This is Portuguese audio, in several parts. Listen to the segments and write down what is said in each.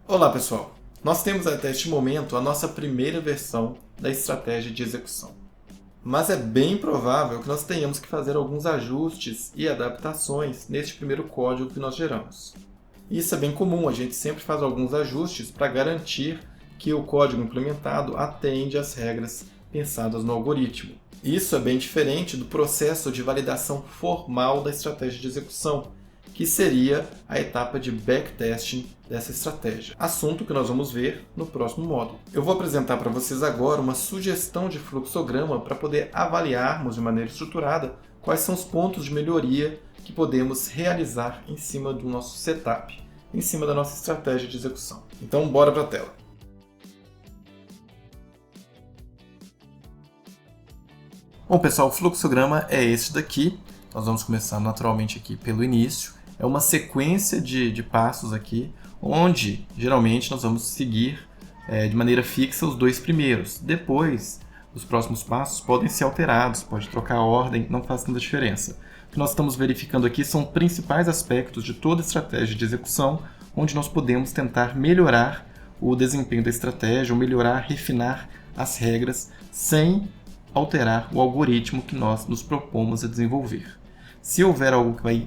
Olá pessoal, nós temos até este momento a nossa primeira versão da estratégia de execução. Mas é bem provável que nós tenhamos que fazer alguns ajustes e adaptações neste primeiro código que nós geramos. Isso é bem comum, a gente sempre faz alguns ajustes para garantir que o código implementado atende às regras pensadas no algoritmo. Isso é bem diferente do processo de validação formal da estratégia de execução, que seria a etapa de backtesting dessa estratégia. Assunto que nós vamos ver no próximo módulo. Eu vou apresentar para vocês agora uma sugestão de fluxograma para poder avaliarmos de maneira estruturada quais são os pontos de melhoria que podemos realizar em cima do nosso setup, em cima da nossa estratégia de execução. Então, bora para a tela. Bom, pessoal, o fluxograma é esse daqui. Nós vamos começar naturalmente aqui pelo início. É uma sequência de passos aqui, onde geralmente nós vamos seguir de maneira fixa os dois primeiros. Depois, os próximos passos podem ser alterados, pode trocar a ordem, não faz tanta diferença. O que nós estamos verificando aqui são principais aspectos de toda a estratégia de execução, onde nós podemos tentar melhorar o desempenho da estratégia, ou melhorar, refinar as regras, sem alterar o algoritmo que nós nos propomos a desenvolver. Se houver algo que vai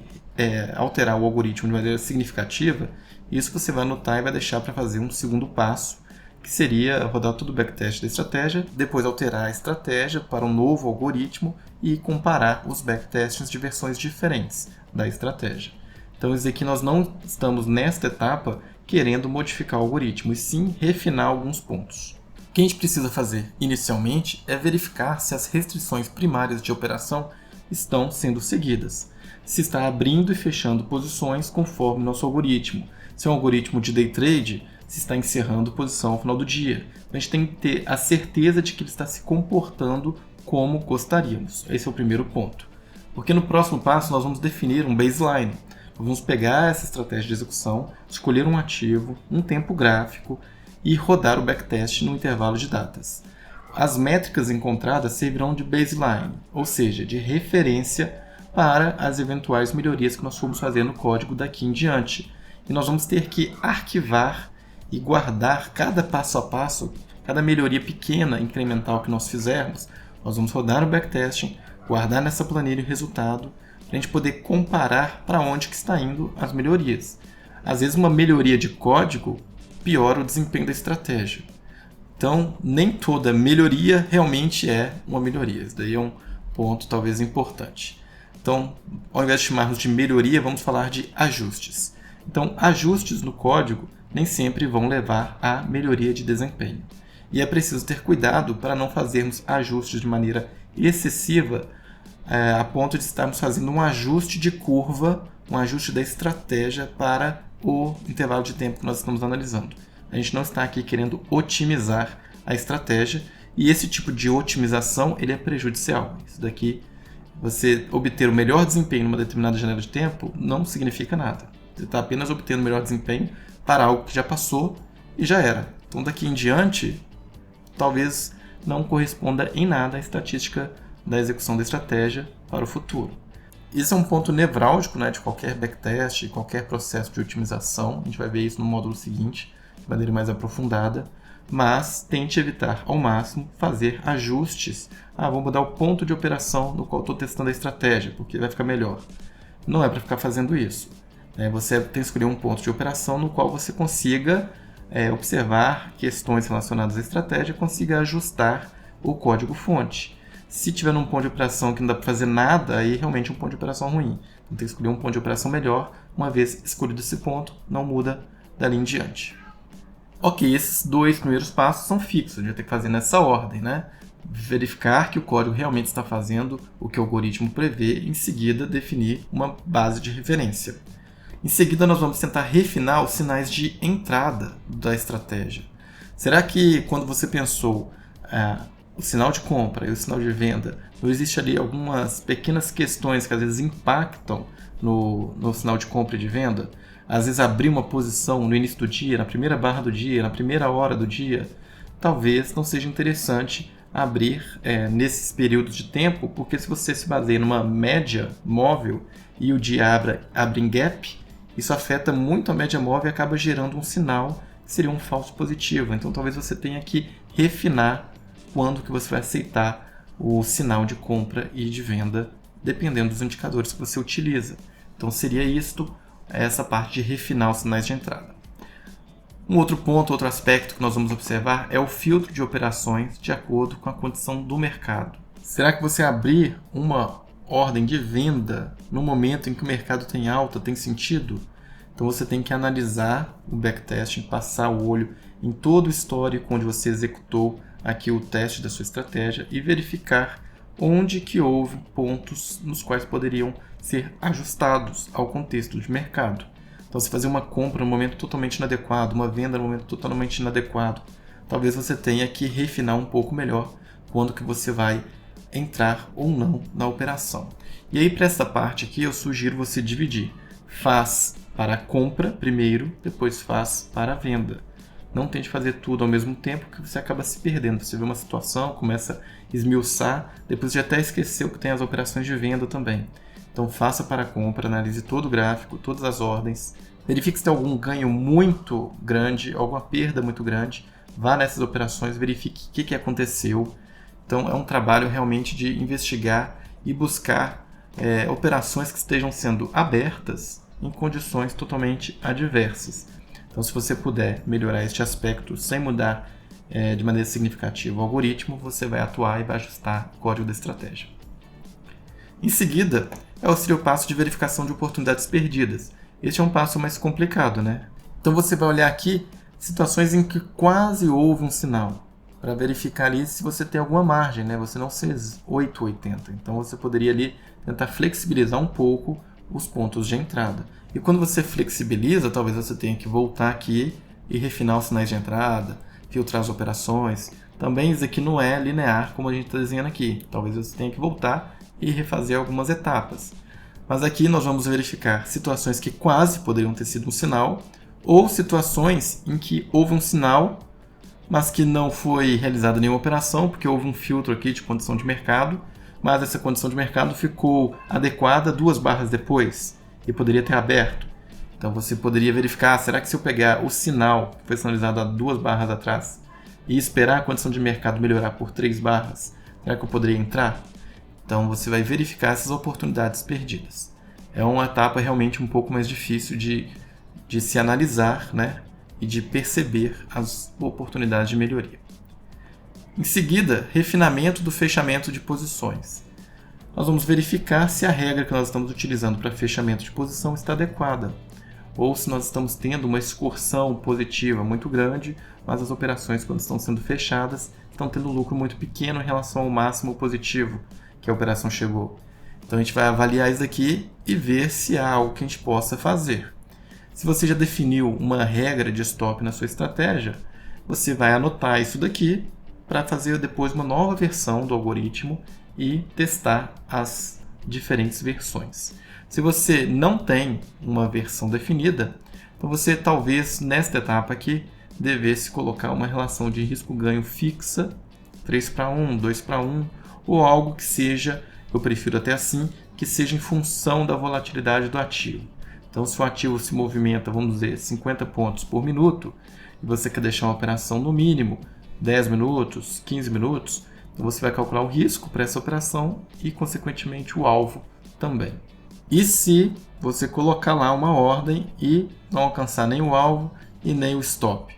alterar o algoritmo de maneira significativa, isso você vai anotar e vai deixar para fazer um segundo passo, que seria rodar todo o backtest da estratégia, depois alterar a estratégia para um novo algoritmo e comparar os backtests de versões diferentes da estratégia. Então, isso aqui nós não estamos nesta etapa querendo modificar o algoritmo, e sim refinar alguns pontos. O que a gente precisa fazer inicialmente é verificar se as restrições primárias de operação estão sendo seguidas. Se está abrindo e fechando posições conforme nosso algoritmo. Se é um algoritmo de day trade, se está encerrando posição ao final do dia. A gente tem que ter a certeza de que ele está se comportando como gostaríamos. Esse é o primeiro ponto. Porque no próximo passo nós vamos definir um baseline. Nós vamos pegar essa estratégia de execução, escolher um ativo, um tempo gráfico e rodar o backtest no intervalo de datas. As métricas encontradas servirão de baseline, ou seja, de referência para as eventuais melhorias que nós formos fazer no código daqui em diante. E nós vamos ter que arquivar e guardar cada passo a passo, cada melhoria pequena, incremental que nós fizermos. Nós vamos rodar o backtesting, guardar nessa planilha o resultado, para a gente poder comparar para onde que está indo as melhorias. Às vezes uma melhoria de código piora o desempenho da estratégia. Então, nem toda melhoria realmente é uma melhoria. Isso daí é um ponto talvez importante. Então, ao invés de chamarmos de melhoria, vamos falar de ajustes. Então, ajustes no código nem sempre vão levar à melhoria de desempenho. E é preciso ter cuidado para não fazermos ajustes de maneira excessiva, a ponto de estarmos fazendo um ajuste de curva, um ajuste da estratégia para o intervalo de tempo que nós estamos analisando. A gente não está aqui querendo otimizar a estratégia, e esse tipo de otimização ele é prejudicial. Isso daqui, você obter o melhor desempenho numa determinada janela de tempo, não significa nada. Você está apenas obtendo o melhor desempenho para algo que já passou e já era. Então, daqui em diante, talvez não corresponda em nada à estatística da execução da estratégia para o futuro. Isso é um ponto nevrálgico, né, de qualquer backtest, qualquer processo de otimização. A gente vai ver isso no módulo seguinte, de maneira mais aprofundada. Mas tente evitar ao máximo fazer ajustes. Vou mudar o ponto de operação no qual estou testando a estratégia, porque vai ficar melhor. Não é para ficar fazendo isso. Você tem que escolher um ponto de operação no qual você consiga observar questões relacionadas à estratégia e consiga ajustar o código-fonte. Se tiver num ponto de operação que não dá para fazer nada, aí realmente é um ponto de operação ruim. Então tem que escolher um ponto de operação melhor. Uma vez escolhido esse ponto, não muda dali em diante. Ok, esses dois primeiros passos são fixos, a gente vai ter que fazer nessa ordem, né? Verificar que o código realmente está fazendo o que o algoritmo prevê e, em seguida, definir uma base de referência. Em seguida, nós vamos tentar refinar os sinais de entrada da estratégia. Será que, quando você pensou o sinal de compra e o sinal de venda, não existe ali algumas pequenas questões que às vezes impactam no sinal de compra e de venda? Às vezes abrir uma posição no início do dia, na primeira barra do dia, na primeira hora do dia, talvez não seja interessante abrir nesses períodos de tempo, porque se você se baseia numa média móvel e o dia abre em gap, isso afeta muito a média móvel e acaba gerando um sinal seria um falso positivo. Então talvez você tenha que refinar quando que você vai aceitar o sinal de compra e de venda, dependendo dos indicadores que você utiliza. Então seria essa parte de refinar os sinais de entrada. Um outro ponto, outro aspecto que nós vamos observar é o filtro de operações de acordo com a condição do mercado. Será que você abrir uma ordem de venda no momento em que o mercado tem alta tem sentido? Então você tem que analisar o backtesting, passar o olho em todo o histórico onde você executou aqui o teste da sua estratégia e verificar onde que houve pontos nos quais poderiam ser ajustados ao contexto de mercado. Então, se fazer uma compra no momento totalmente inadequado, uma venda no momento totalmente inadequado, talvez você tenha que refinar um pouco melhor quando que você vai entrar ou não na operação. E aí, para essa parte aqui, eu sugiro você dividir. Faz para a compra primeiro, depois faz para a venda. Não tente fazer tudo ao mesmo tempo, que você acaba se perdendo. Você vê uma situação, começa a esmiuçar, depois já até esqueceu que tem as operações de venda também. Então faça para a compra, analise todo o gráfico, todas as ordens, verifique se tem algum ganho muito grande, alguma perda muito grande, vá nessas operações, verifique o que aconteceu. Então é um trabalho realmente de investigar e buscar operações que estejam sendo abertas em condições totalmente adversas. Então se você puder melhorar este aspecto sem mudar de maneira significativa o algoritmo, você vai atuar e vai ajustar o código da estratégia. Em seguida, seria o passo de verificação de oportunidades perdidas. Este é um passo mais complicado, né? Então você vai olhar aqui situações em que quase houve um sinal, para verificar ali se você tem alguma margem, né? Você não ser 8,80. Então você poderia ali tentar flexibilizar um pouco os pontos de entrada. E quando você flexibiliza, talvez você tenha que voltar aqui e refinar os sinais de entrada, filtrar as operações. Também isso aqui não é linear como a gente está desenhando aqui. Talvez você tenha que voltar e refazer algumas etapas. Mas aqui nós vamos verificar situações que quase poderiam ter sido um sinal ou situações em que houve um sinal, mas que não foi realizada nenhuma operação, porque houve um filtro aqui de condição de mercado, mas essa condição de mercado ficou adequada 2 barras depois e poderia ter aberto. Então você poderia verificar, será que se eu pegar o sinal que foi sinalizado há 2 barras atrás e esperar a condição de mercado melhorar por 3 barras, será que eu poderia entrar? Então você vai verificar essas oportunidades perdidas. É uma etapa realmente um pouco mais difícil de se analisar, né? E de perceber as oportunidades de melhoria. Em seguida, refinamento do fechamento de posições. Nós vamos verificar se a regra que nós estamos utilizando para fechamento de posição está adequada, ou se nós estamos tendo uma excursão positiva muito grande, mas as operações, quando estão sendo fechadas, estão tendo um lucro muito pequeno em relação ao máximo positivo que a operação chegou. Então a gente vai avaliar isso aqui e ver se há algo que a gente possa fazer. Se você já definiu uma regra de stop na sua estratégia, você vai anotar isso daqui para fazer depois uma nova versão do algoritmo e testar as diferentes versões. Se você não tem uma versão definida, então você talvez nesta etapa aqui devesse colocar uma relação de risco-ganho fixa, 3:1, 2:1, ou algo que seja, eu prefiro até assim, que seja em função da volatilidade do ativo. Então, se o ativo se movimenta, vamos dizer, 50 pontos por minuto, e você quer deixar uma operação no mínimo 10 minutos, 15 minutos, então você vai calcular o risco para essa operação e, consequentemente, o alvo também. E se você colocar lá uma ordem e não alcançar nem o alvo e nem o stop?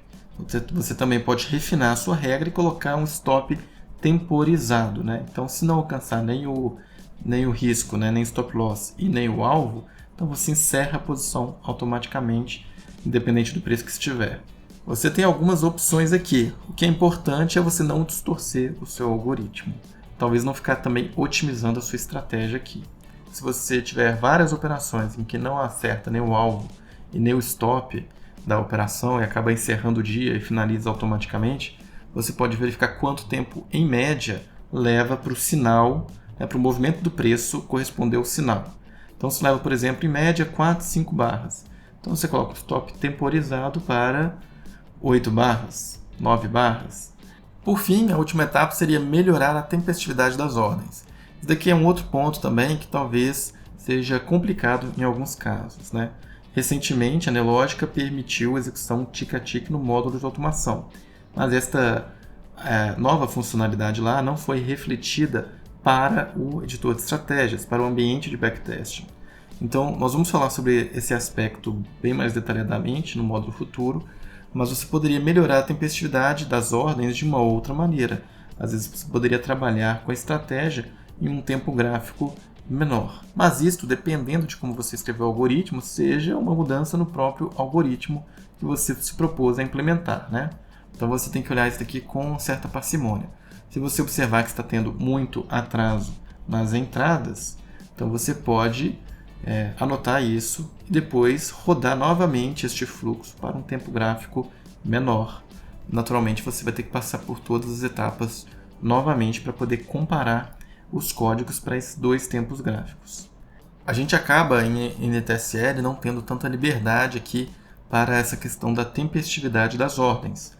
Você também pode refinar a sua regra e colocar um stop temporizado, né? Então, se não alcançar nem o risco, né? Nem stop loss e nem o alvo, então você encerra a posição automaticamente, independente do preço que estiver. Você tem algumas opções aqui. O que é importante é você não distorcer o seu algoritmo. Talvez não ficar também otimizando a sua estratégia aqui. Se você tiver várias operações em que não acerta nem o alvo e nem o stop da operação e acaba encerrando o dia e finaliza automaticamente, você pode verificar quanto tempo, em média, leva para o sinal, para o movimento do preço corresponder ao sinal. Então, se leva, por exemplo, em média 4, 5 barras. Então, você coloca o stop temporizado para 8 barras, 9 barras. Por fim, a última etapa seria melhorar a tempestividade das ordens. Isso daqui é um outro ponto também que talvez seja complicado em alguns casos, né? Recentemente, a Nelogica permitiu a execução tic a tic no módulo de automação, mas esta nova funcionalidade lá não foi refletida para o editor de estratégias, para o ambiente de backtesting. Então, nós vamos falar sobre esse aspecto bem mais detalhadamente no módulo futuro, mas você poderia melhorar a tempestividade das ordens de uma outra maneira. Às vezes você poderia trabalhar com a estratégia em um tempo gráfico menor. Mas isto, dependendo de como você escrever o algoritmo, seja uma mudança no próprio algoritmo que você se propôs a implementar, né? Então você tem que olhar isso aqui com certa parcimônia. Se você observar que está tendo muito atraso nas entradas, então você pode anotar isso e depois rodar novamente este fluxo para um tempo gráfico menor. Naturalmente você vai ter que passar por todas as etapas novamente para poder comparar os códigos para esses dois tempos gráficos. A gente acaba em NTSL não tendo tanta liberdade aqui para essa questão da tempestividade das ordens.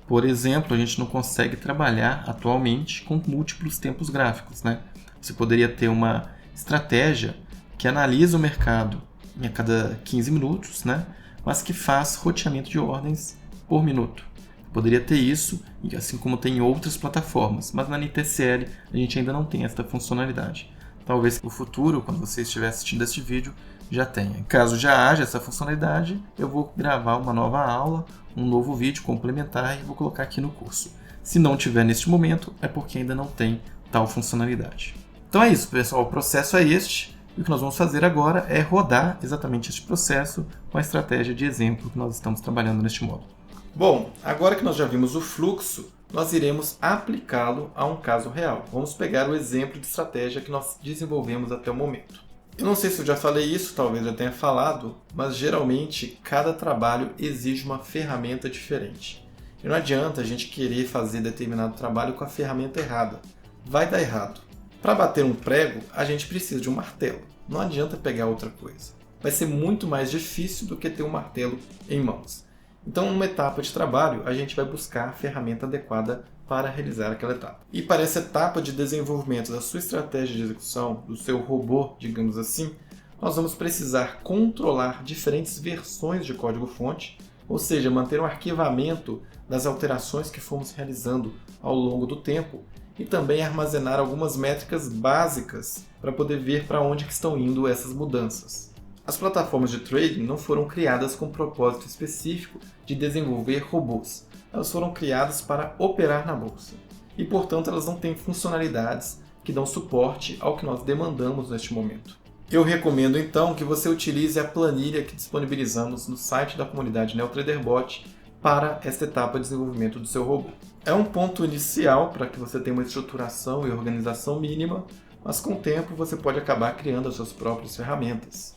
Por exemplo, a gente não consegue trabalhar atualmente com múltiplos tempos gráficos, né? Você poderia ter uma estratégia que analisa o mercado a cada 15 minutos, né? Mas que faz roteamento de ordens por minuto. Poderia ter isso, assim como tem em outras plataformas, mas na NTSL a gente ainda não tem essa funcionalidade. Talvez no futuro, quando você estiver assistindo este vídeo, já tenha. Caso já haja essa funcionalidade, eu vou gravar uma nova aula, um novo vídeo complementar e vou colocar aqui no curso. Se não tiver neste momento, é porque ainda não tem tal funcionalidade. Então é isso, pessoal. O processo é este. E o que nós vamos fazer agora é rodar exatamente este processo com a estratégia de exemplo que nós estamos trabalhando neste módulo. Bom, agora que nós já vimos o fluxo, nós iremos aplicá-lo a um caso real. Vamos pegar o exemplo de estratégia que nós desenvolvemos até o momento. Eu não sei se eu já falei isso, talvez eu tenha falado, mas geralmente cada trabalho exige uma ferramenta diferente. E não adianta a gente querer fazer determinado trabalho com a ferramenta errada. Vai dar errado. Para bater um prego, a gente precisa de um martelo. Não adianta pegar outra coisa. Vai ser muito mais difícil do que ter um martelo em mãos. Então, numa etapa de trabalho, a gente vai buscar a ferramenta adequada para realizar aquela etapa. E para essa etapa de desenvolvimento da sua estratégia de execução, do seu robô, digamos assim, nós vamos precisar controlar diferentes versões de código-fonte, ou seja, manter um arquivamento das alterações que fomos realizando ao longo do tempo e também armazenar algumas métricas básicas para poder ver para onde que estão indo essas mudanças. As plataformas de trading não foram criadas com um propósito específico de desenvolver robôs. Elas foram criadas para operar na bolsa. E, portanto, elas não têm funcionalidades que dão suporte ao que nós demandamos neste momento. Eu recomendo, então, que você utilize a planilha que disponibilizamos no site da comunidade NeoTraderBot para esta etapa de desenvolvimento do seu robô. É um ponto inicial para que você tenha uma estruturação e organização mínima, mas com o tempo você pode acabar criando as suas próprias ferramentas.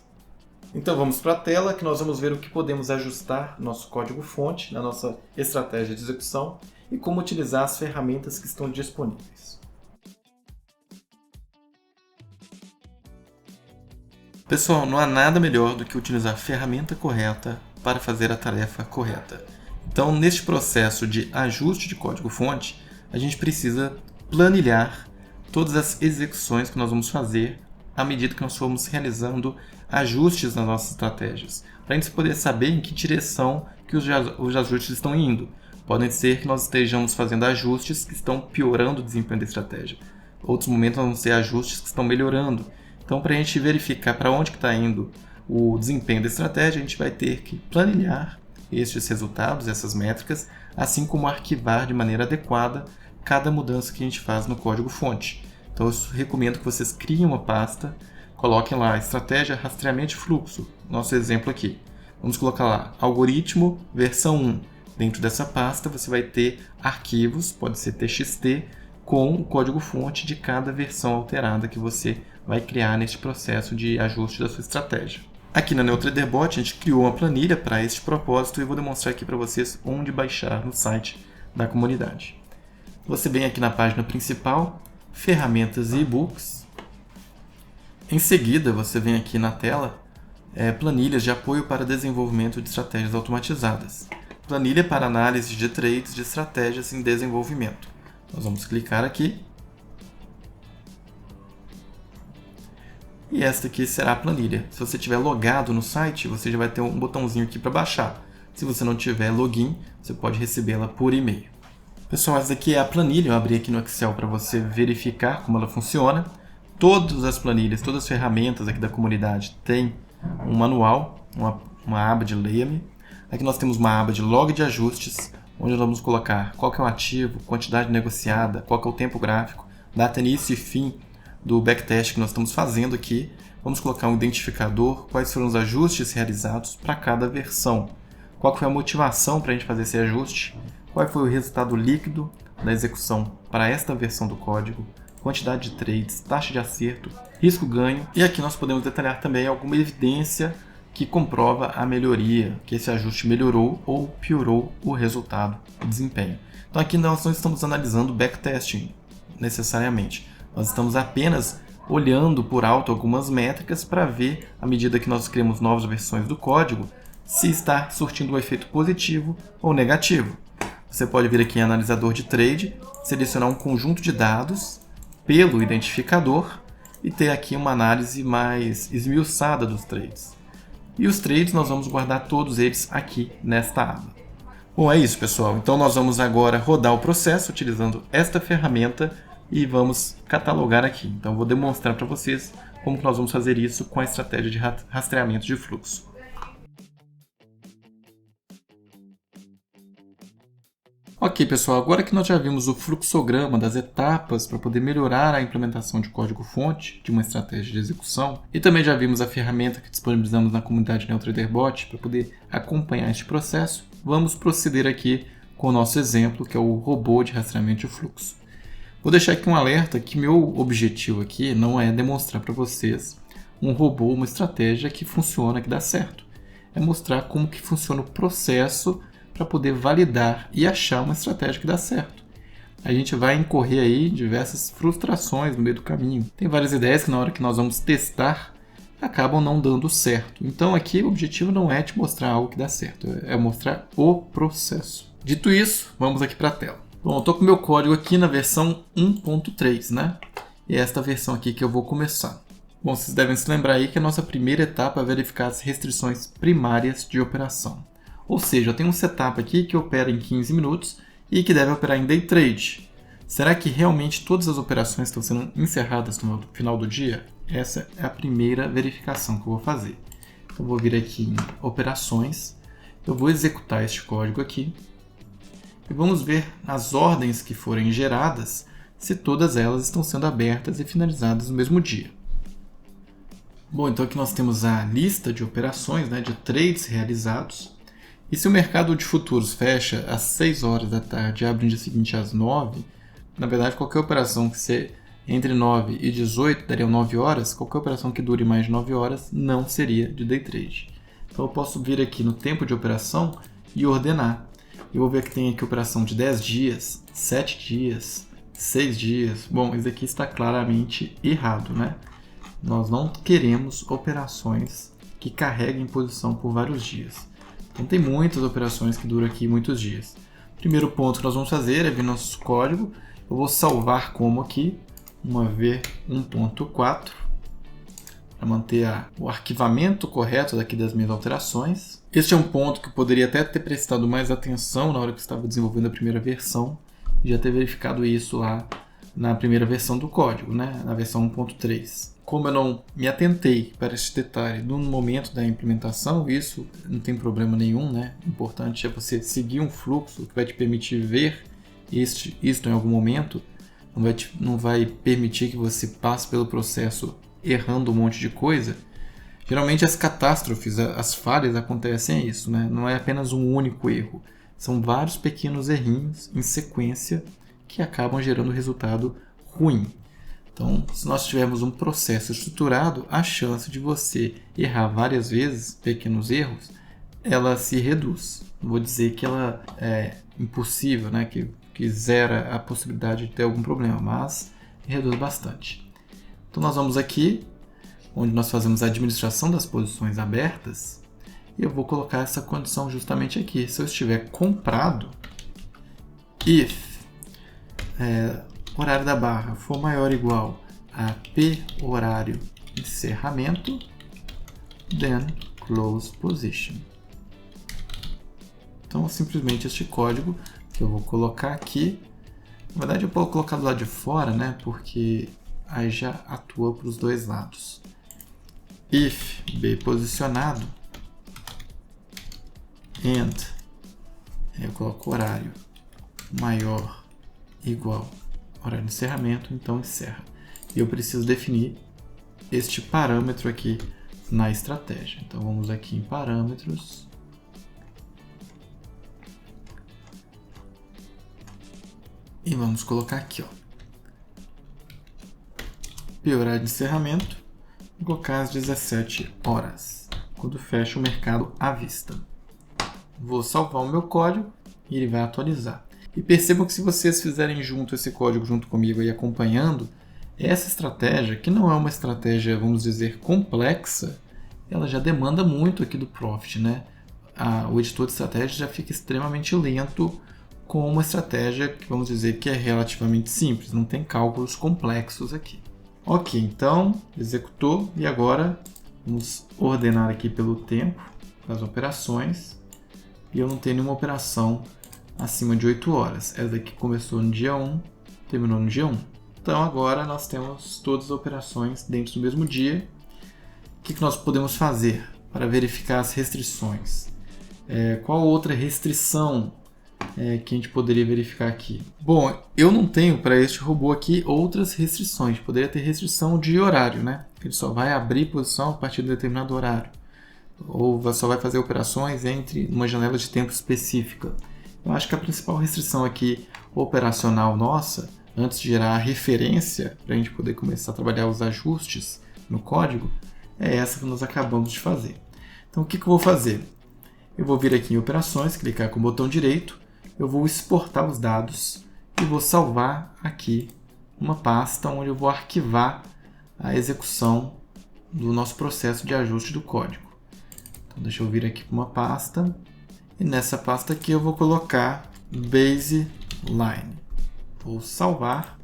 Então vamos para a tela que nós vamos ver o que podemos ajustar no nosso código-fonte, na nossa estratégia de execução e como utilizar as ferramentas que estão disponíveis. Pessoal, não há nada melhor do que utilizar a ferramenta correta para fazer a tarefa correta. Então, neste processo de ajuste de código-fonte, a gente precisa planilhar todas as execuções que nós vamos fazer à medida que nós formos realizando ajustes nas nossas estratégias, para a gente poder saber em que direção que os ajustes estão indo. Podem ser que nós estejamos fazendo ajustes que estão piorando o desempenho da estratégia. Outros momentos vão ser ajustes que estão melhorando. Então, para a gente verificar para onde está indo o desempenho da estratégia, a gente vai ter que planilhar estes resultados, essas métricas, assim como arquivar de maneira adequada cada mudança que a gente faz no código-fonte. Então, eu recomendo que vocês criem uma pasta, coloquem lá estratégia rastreamento de fluxo, nosso exemplo aqui. Vamos colocar lá algoritmo versão 1. Dentro dessa pasta você vai ter arquivos, pode ser TXT, com o código-fonte de cada versão alterada que você vai criar neste processo de ajuste da sua estratégia. Aqui na NeoTraderBot a gente criou uma planilha para este propósito e eu vou demonstrar aqui para vocês onde baixar no site da comunidade. Você vem aqui na página principal, ferramentas e e-books. Em seguida, você vem aqui na tela, planilhas de apoio para desenvolvimento de estratégias automatizadas. Planilha para análise de trades de estratégias em desenvolvimento. Nós vamos clicar aqui. E esta aqui será a planilha. Se você estiver logado no site, você já vai ter um botãozinho aqui para baixar. Se você não tiver login, você pode recebê-la por e-mail. Pessoal, essa daqui é a planilha. Eu abri aqui no Excel para você verificar como ela funciona. Todas as planilhas, todas as ferramentas aqui da comunidade têm um manual, uma aba de Leia-me. Aqui nós temos uma aba de log de ajustes, onde nós vamos colocar qual que é o ativo, quantidade negociada, qual que é o tempo gráfico, data início e fim do backtest que nós estamos fazendo aqui. Vamos colocar um identificador, quais foram os ajustes realizados para cada versão, qual foi a motivação para a gente fazer esse ajuste, qual foi o resultado líquido da execução para esta versão do código, quantidade de trades, taxa de acerto, risco-ganho. E aqui nós podemos detalhar também alguma evidência que comprova a melhoria, que esse ajuste melhorou ou piorou o resultado, o desempenho. Então aqui nós não estamos analisando backtesting necessariamente. Nós estamos apenas olhando por alto algumas métricas para ver, à medida que nós criamos novas versões do código, se está surtindo um efeito positivo ou negativo. Você pode vir aqui em analisador de trade, selecionar um conjunto de dados pelo identificador e ter aqui uma análise mais esmiuçada dos trades. E os trades nós vamos guardar todos eles aqui nesta aba. Bom, é isso, pessoal. Então nós vamos agora rodar o processo utilizando esta ferramenta e vamos catalogar aqui. Então vou demonstrar para vocês como que nós vamos fazer isso com a estratégia de rastreamento de fluxo. Ok, pessoal, agora que nós já vimos o fluxograma das etapas para poder melhorar a implementação de código-fonte de uma estratégia de execução, e também já vimos a ferramenta que disponibilizamos na comunidade NeoTraderBot para poder acompanhar este processo, vamos proceder aqui com o nosso exemplo, que é o robô de rastreamento de fluxo. Vou deixar aqui um alerta que meu objetivo aqui não é demonstrar para vocês um robô, uma estratégia que funciona, que dá certo. É mostrar como que funciona o processo para poder validar e achar uma estratégia que dá certo. A gente vai incorrer aí diversas frustrações no meio do caminho. Tem várias ideias que na hora que nós vamos testar acabam não dando certo. Então aqui o objetivo não é te mostrar algo que dá certo, é mostrar o processo. Dito isso, vamos aqui para a tela. Bom, eu estou com o meu código aqui na versão 1.3, né? E é esta versão aqui que eu vou começar. Bom, vocês devem se lembrar aí que a nossa primeira etapa é verificar as restrições primárias de operação. Ou seja, eu tenho um setup aqui que opera em 15 minutos e que deve operar em day trade. Será que realmente todas as operações estão sendo encerradas no final do dia? Essa é a primeira verificação que eu vou fazer. Então, eu vou vir aqui em operações, eu vou executar este código aqui e vamos ver as ordens que forem geradas, se todas elas estão sendo abertas e finalizadas no mesmo dia. Bom, então aqui nós temos a lista de operações, né, de trades realizados. E se o mercado de futuros fecha às 6 horas da tarde e abre no dia seguinte às 9, na verdade qualquer operação que seja entre 9 e 18 daria 9 horas, qualquer operação que dure mais de 9 horas não seria de day trade. Então eu posso vir aqui no tempo de operação e ordenar. Eu vou ver que tem aqui operação de 10 dias, 7 dias, 6 dias. Bom, isso aqui está claramente errado, né? Nós não queremos operações que carreguem posição por vários dias. Então tem muitas operações que duram aqui muitos dias. Primeiro ponto que nós vamos fazer é vir nosso código. Eu vou salvar como aqui, uma v1.4, para manter o arquivamento correto daqui das minhas alterações. Este é um ponto que eu poderia até ter prestado mais atenção na hora que eu estava desenvolvendo a primeira versão, e já ter verificado isso lá na primeira versão do código, né? Na versão 1.3. Como eu não me atentei para esse detalhe no momento da implementação, isso não tem problema nenhum, né? O importante é você seguir um fluxo que vai te permitir ver isto em algum momento, não vai permitir que você passe pelo processo errando um monte de coisa. Geralmente as catástrofes, as falhas acontecem isso, né? Não é apenas um único erro, são vários pequenos errinhos em sequência que acabam gerando resultado ruim. Então, se nós tivermos um processo estruturado, a chance de você errar várias vezes, pequenos erros, ela se reduz. Não vou dizer que ela é impossível, né? que zera a possibilidade de ter algum problema, mas reduz bastante. Então, nós vamos aqui, onde nós fazemos a administração das posições abertas, e eu vou colocar essa condição justamente aqui. Se eu estiver comprado, if horário da barra for maior ou igual a P horário encerramento, then close position. Então, simplesmente este código que eu vou colocar aqui. Na verdade, eu posso colocar do lado de fora, né? Porque aí já atua para os dois lados. If B posicionado, and, eu coloco horário maior igual horário de encerramento, então encerra. E eu preciso definir este parâmetro aqui na estratégia. Então vamos aqui em parâmetros. E vamos colocar aqui, ó. P horário de encerramento, vou colocar às 17 horas, quando fecha o mercado à vista. Vou salvar o meu código e ele vai atualizar. E percebam que se vocês fizerem junto esse código junto comigo e acompanhando, essa estratégia, que não é uma estratégia, vamos dizer, complexa, ela já demanda muito aqui do Profit, né? O editor de estratégia já fica extremamente lento com uma estratégia que vamos dizer que é relativamente simples, não tem cálculos complexos aqui. Ok, então executou e agora vamos ordenar aqui pelo tempo das operações e eu não tenho nenhuma operação acima de 8 horas. Essa daqui começou no dia 1, terminou no dia 1. Então agora nós temos todas as operações dentro do mesmo dia. O que nós podemos fazer para verificar as restrições? Qual outra restrição que a gente poderia verificar aqui? Bom, eu não tenho para este robô aqui outras restrições. Poderia ter restrição de horário, né? Ele só vai abrir posição a partir de um determinado horário. Ou só vai fazer operações entre uma janela de tempo específica. Eu acho que a principal restrição aqui operacional nossa, antes de gerar a referência para a gente poder começar a trabalhar os ajustes no código, é essa que nós acabamos de fazer. Então o que eu vou fazer? Eu vou vir aqui em operações, clicar com o botão direito, eu vou exportar os dados e vou salvar aqui uma pasta onde eu vou arquivar a execução do nosso processo de ajuste do código. Então deixa eu vir aqui para uma pasta e nessa pasta aqui eu vou colocar baseline. Vou salvar.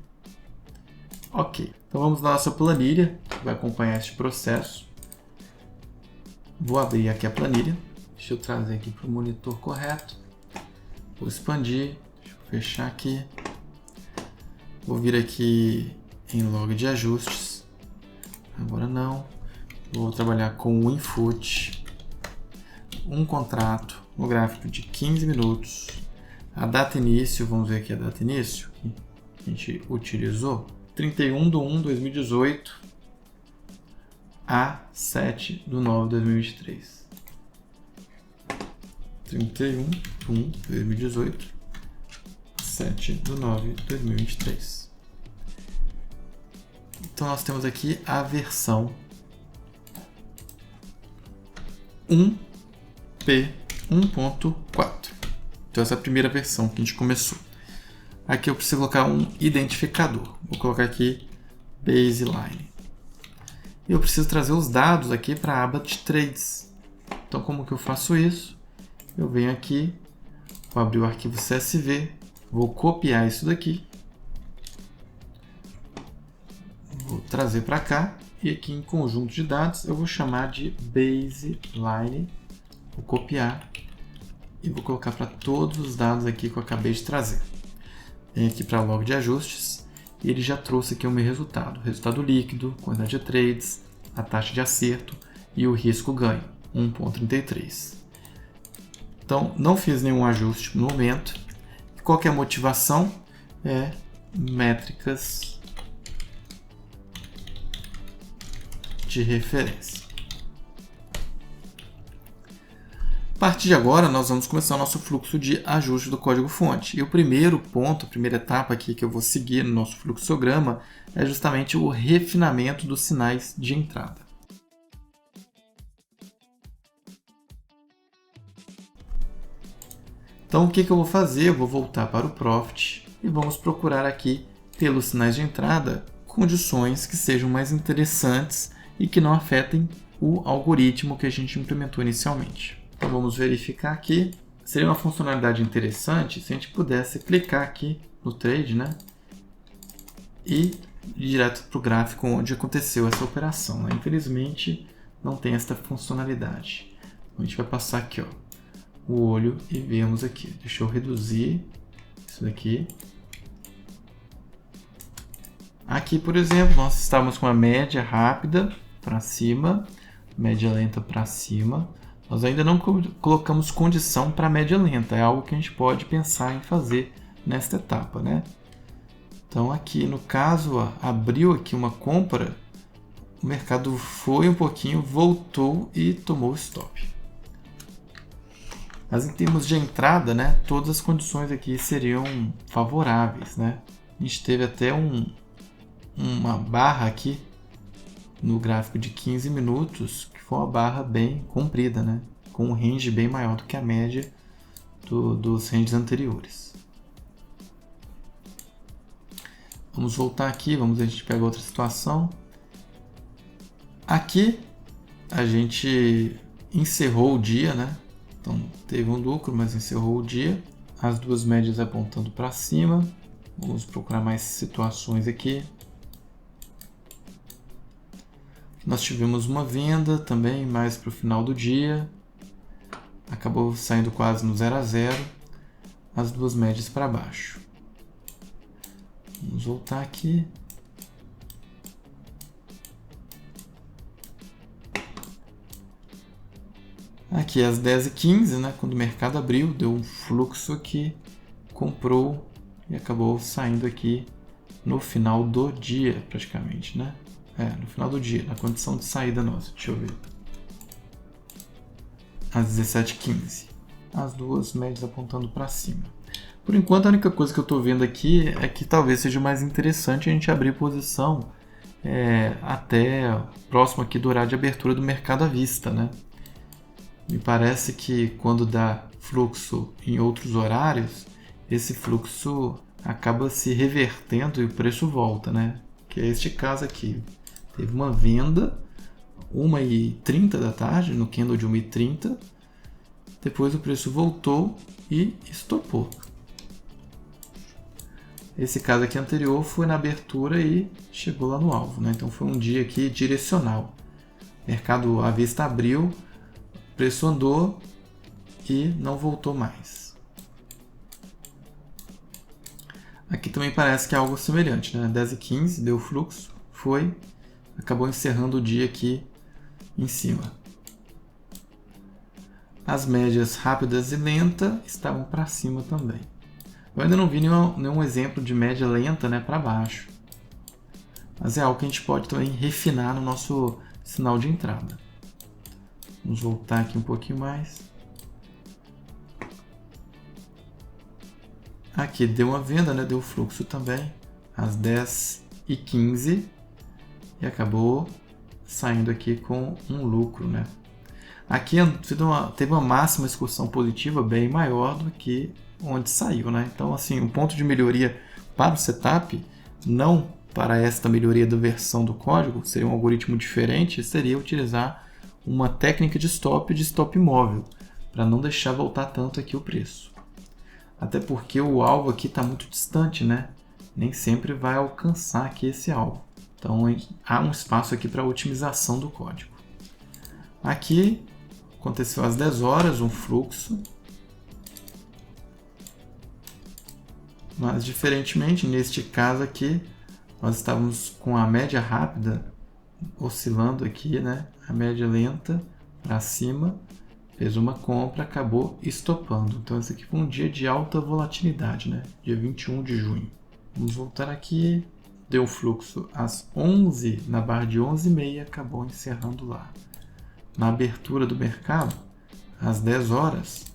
Ok. Então vamos na nossa planilha que vai acompanhar este processo. Vou abrir aqui a planilha. Deixa eu trazer aqui para o monitor correto. Vou expandir. Deixa eu fechar aqui. Vou vir aqui em log de ajustes. Agora não. Vou trabalhar com o input. Um contrato no gráfico de 15 minutos. A data início, vamos ver aqui a data início que a gente utilizou. 31/1/2018 a 7/9/2023. 31/1/2018 7/9/2023. Então nós temos aqui a versão 1P1.4. Então essa é a primeira versão que a gente começou. Aqui eu preciso colocar um identificador. Vou colocar aqui baseline. Eu preciso trazer os dados aqui para a aba de trades. Então como que eu faço isso? Eu venho aqui, vou abrir o arquivo CSV, vou copiar isso daqui, vou trazer para cá e aqui em conjunto de dados eu vou chamar de baseline, vou copiar e vou colocar para todos os dados aqui que eu acabei de trazer. Venho aqui para log de ajustes e ele já trouxe aqui o meu resultado. Resultado líquido, quantidade de trades, a taxa de acerto e o risco ganho, 1.33. Então, não fiz nenhum ajuste no momento. Qual que é a motivação? É métricas de referência. A partir de agora, nós vamos começar o nosso fluxo de ajuste do código-fonte. E o primeiro ponto, a primeira etapa aqui que eu vou seguir no nosso fluxograma é justamente o refinamento dos sinais de entrada. Então, o que eu vou fazer? Eu vou voltar para o Profit e vamos procurar aqui, pelos sinais de entrada, condições que sejam mais interessantes e que não afetem o algoritmo que a gente implementou inicialmente. Então, vamos verificar aqui. Seria uma funcionalidade interessante se a gente pudesse clicar aqui no trade, né? E direto para o gráfico onde aconteceu essa operação, né? Infelizmente não tem esta funcionalidade. Então, a gente vai passar aqui, ó, o olho e vemos aqui. Deixa eu reduzir isso daqui. Aqui, por exemplo, nós estávamos com a média rápida para cima, média lenta para cima. Nós ainda não colocamos condição para média lenta, é algo que a gente pode pensar em fazer nesta etapa, né? Então aqui no caso, ó, abriu aqui uma compra, o mercado foi um pouquinho, voltou e tomou stop. Mas em termos de entrada, né, todas as condições aqui seriam favoráveis, né? A gente teve até uma barra aqui no gráfico de 15 minutos, que foi uma barra bem comprida, né? Com um range bem maior do que a média dos ranges anteriores. Vamos voltar aqui, vamos ver se a gente pega outra situação. Aqui a gente encerrou o dia, né? Então teve um lucro, mas encerrou o dia. As duas médias apontando para cima. Vamos procurar mais situações aqui. Nós tivemos uma venda também mais para o final do dia. Acabou saindo quase no 0 a 0. As duas médias para baixo. Vamos voltar aqui. Aqui às 10h15, né, quando o mercado abriu, deu um fluxo aqui, comprou e acabou saindo aqui no final do dia, praticamente, né? No final do dia, na condição de saída nossa. Deixa eu ver. Às 17h15. As duas médias apontando para cima. Por enquanto, a única coisa que eu estou vendo aqui é que talvez seja mais interessante a gente abrir posição até próximo aqui do horário de abertura do mercado à vista, né? Me parece que quando dá fluxo em outros horários, esse fluxo acaba se revertendo e o preço volta, né? Que é este caso aqui. Teve uma venda 1h30 da tarde, no candle de 1h30. Depois o preço voltou e estopou. Esse caso aqui anterior foi na abertura e chegou lá no alvo, né? Então foi um dia aqui direcional. O mercado à vista abriu, o preço andou e não voltou mais. Aqui também parece que é algo semelhante, né? 10h15 deu fluxo, acabou encerrando o dia aqui em cima. As médias rápidas e lenta estavam para cima também. Eu ainda não vi nenhum exemplo de média lenta, né, para baixo. Mas é algo que a gente pode também refinar no nosso sinal de entrada. Vamos voltar aqui um pouquinho mais. Aqui deu uma venda, né, deu fluxo também, às 10h15 e acabou saindo aqui com um lucro, né? Aqui teve uma máxima excursão positiva bem maior do que onde saiu, né? Então, assim, um ponto de melhoria para o setup, não para esta melhoria da versão do código, seria um algoritmo diferente, seria utilizar uma técnica de stop móvel, para não deixar voltar tanto aqui o preço. Até porque o alvo aqui está muito distante, né? Nem sempre vai alcançar aqui esse alvo. Então, há um espaço aqui para otimização do código. Aqui aconteceu às 10 horas um fluxo. Mas, diferentemente, neste caso aqui, nós estávamos com a média rápida oscilando aqui, né? A média lenta para cima, fez uma compra, acabou estopando. Então, esse aqui foi um dia de alta volatilidade, né? Dia 21 de junho. Vamos voltar aqui. Deu fluxo às 11, na barra de 11h30, acabou encerrando lá. Na abertura do mercado, às 10 horas,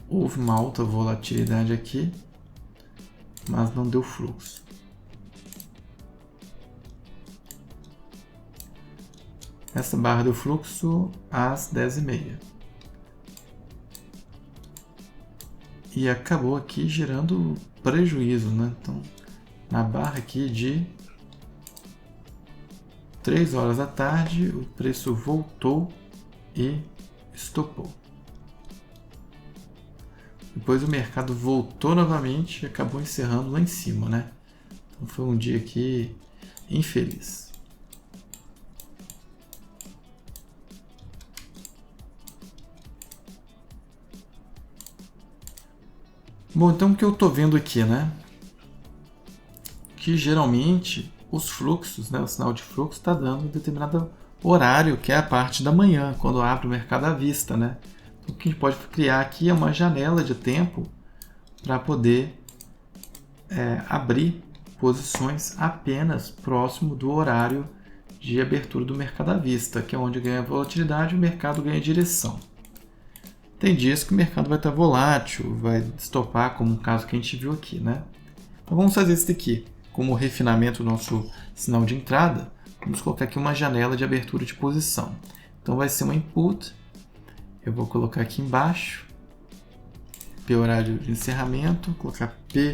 houve uma alta volatilidade aqui, mas não deu fluxo. Essa barra deu fluxo às 10h30. E acabou aqui gerando prejuízo, né? Então, na barra aqui de 3 horas da tarde, o preço voltou e estopou. Depois o mercado voltou novamente e acabou encerrando lá em cima, né? Então foi um dia aqui infeliz. Bom, então o que eu estou vendo aqui, né? Que geralmente os fluxos, né, o sinal de fluxo está dando um determinado horário, que é a parte da manhã, quando abre o mercado à vista, né? Então, o que a gente pode criar aqui é uma janela de tempo para poder abrir posições apenas próximo do horário de abertura do mercado à vista, que é onde ganha volatilidade e o mercado ganha direção. Tem dias que o mercado vai estar volátil, vai estopar, como o caso que a gente viu aqui, né? Então vamos fazer isso daqui. Como refinamento do nosso sinal de entrada, vamos colocar aqui uma janela de abertura de posição. Então vai ser uma input, eu vou colocar aqui embaixo, P horário de encerramento, colocar P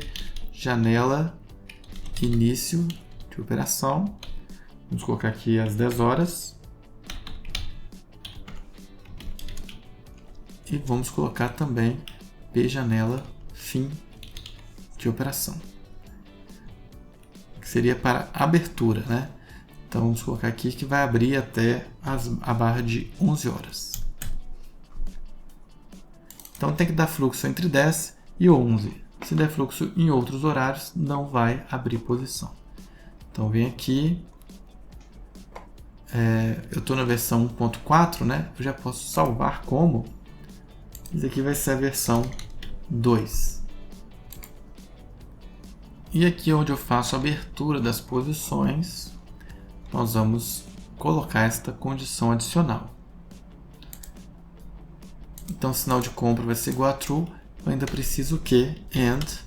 janela início de operação, vamos colocar aqui às 10 horas. E vamos colocar também P janela fim de operação, que seria para abertura, né? Então vamos colocar aqui que vai abrir até a barra de 11 horas. Então tem que dar fluxo entre 10 e 11. Se der fluxo em outros horários, não vai abrir posição. Então vem aqui, eu estou na versão 1.4, né? Eu já posso salvar como. Isso aqui vai ser a versão 2. E aqui onde eu faço a abertura das posições, nós vamos colocar esta condição adicional. Então o sinal de compra vai ser igual a true. Eu ainda preciso que end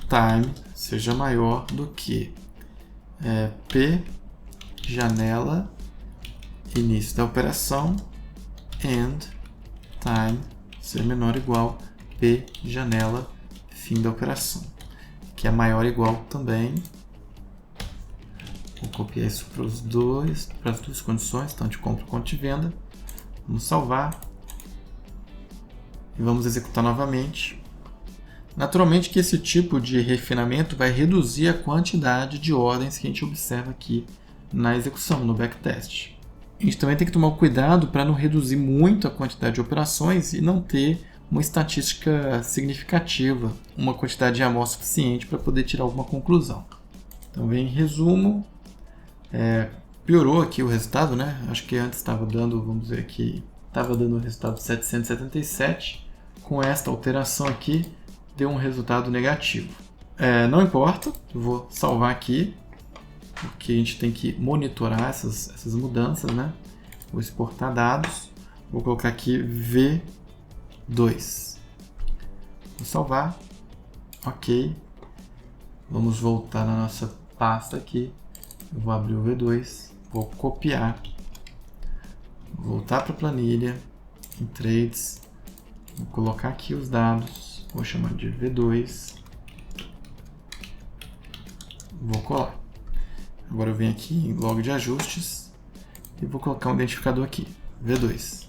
time seja maior do que P janela início da operação end time ser menor ou igual P janela fim da operação, que é maior ou igual também. Vou copiar isso para as duas condições, tanto de compra quanto de venda. Vamos salvar e vamos executar novamente. Naturalmente que esse tipo de refinamento vai reduzir a quantidade de ordens que a gente observa aqui na execução, no backtest. A gente também tem que tomar cuidado para não reduzir muito a quantidade de operações e não ter uma estatística significativa, uma quantidade de amostra suficiente para poder tirar alguma conclusão. Então vem em resumo, piorou aqui o resultado, né? Acho que antes estava dando, vamos ver aqui, estava dando o resultado 777, com esta alteração aqui deu um resultado negativo. Não importa, eu vou salvar aqui, porque a gente tem que monitorar essas mudanças, né? Vou exportar dados, vou colocar aqui V2. Vou salvar, ok. Vamos voltar na nossa pasta aqui. Eu vou abrir o V2, vou copiar, voltar para a planilha, em trades, vou colocar aqui os dados, vou chamar de V2, vou colar. Agora eu venho aqui em log de ajustes e vou colocar um identificador aqui, V2.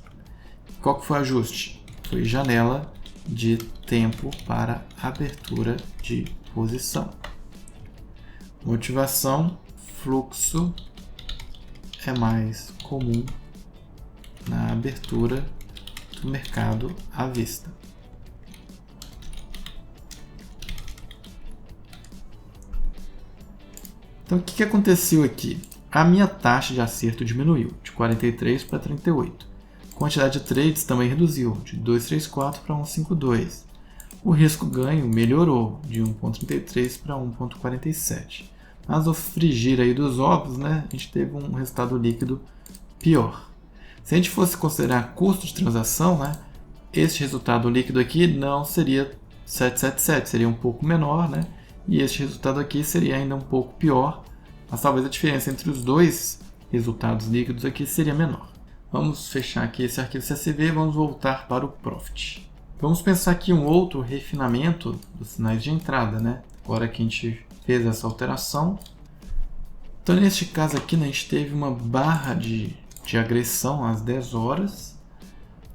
Qual que foi o ajuste? Foi janela de tempo para abertura de posição. Motivação, fluxo é mais comum na abertura do mercado à vista. Então, o que aconteceu aqui? A minha taxa de acerto diminuiu, de 43 para 38. A quantidade de trades também reduziu, de 234 para 152. O risco ganho melhorou, de 1.33 para 1.47. Mas o frigir aí dos ovos, né, a gente teve um resultado líquido pior. Se a gente fosse considerar custo de transação, né, este resultado líquido aqui não seria 777, seria um pouco menor, né? E este resultado aqui seria ainda um pouco pior, mas talvez a diferença entre os dois resultados líquidos aqui seria menor. Vamos fechar aqui esse arquivo CSV e vamos voltar para o Profit. Vamos pensar aqui um outro refinamento dos sinais de entrada, né? Agora que a gente fez essa alteração. Então, neste caso aqui, né, a gente teve uma barra de agressão às 10 horas,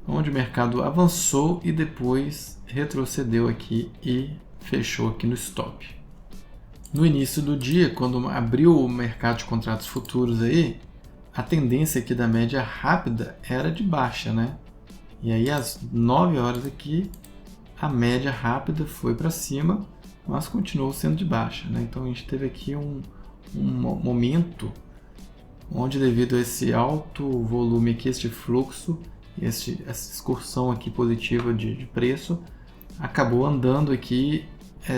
onde o mercado avançou e depois retrocedeu aqui e fechou aqui no stop. No início do dia, quando abriu o mercado de contratos futuros aí, a tendência aqui da média rápida era de baixa, né? E aí às 9 horas aqui, a média rápida foi para cima, mas continuou sendo de baixa, né? Então a gente teve aqui um momento onde, devido a esse alto volume aqui, este fluxo, essa excursão aqui positiva de preço, acabou andando aqui,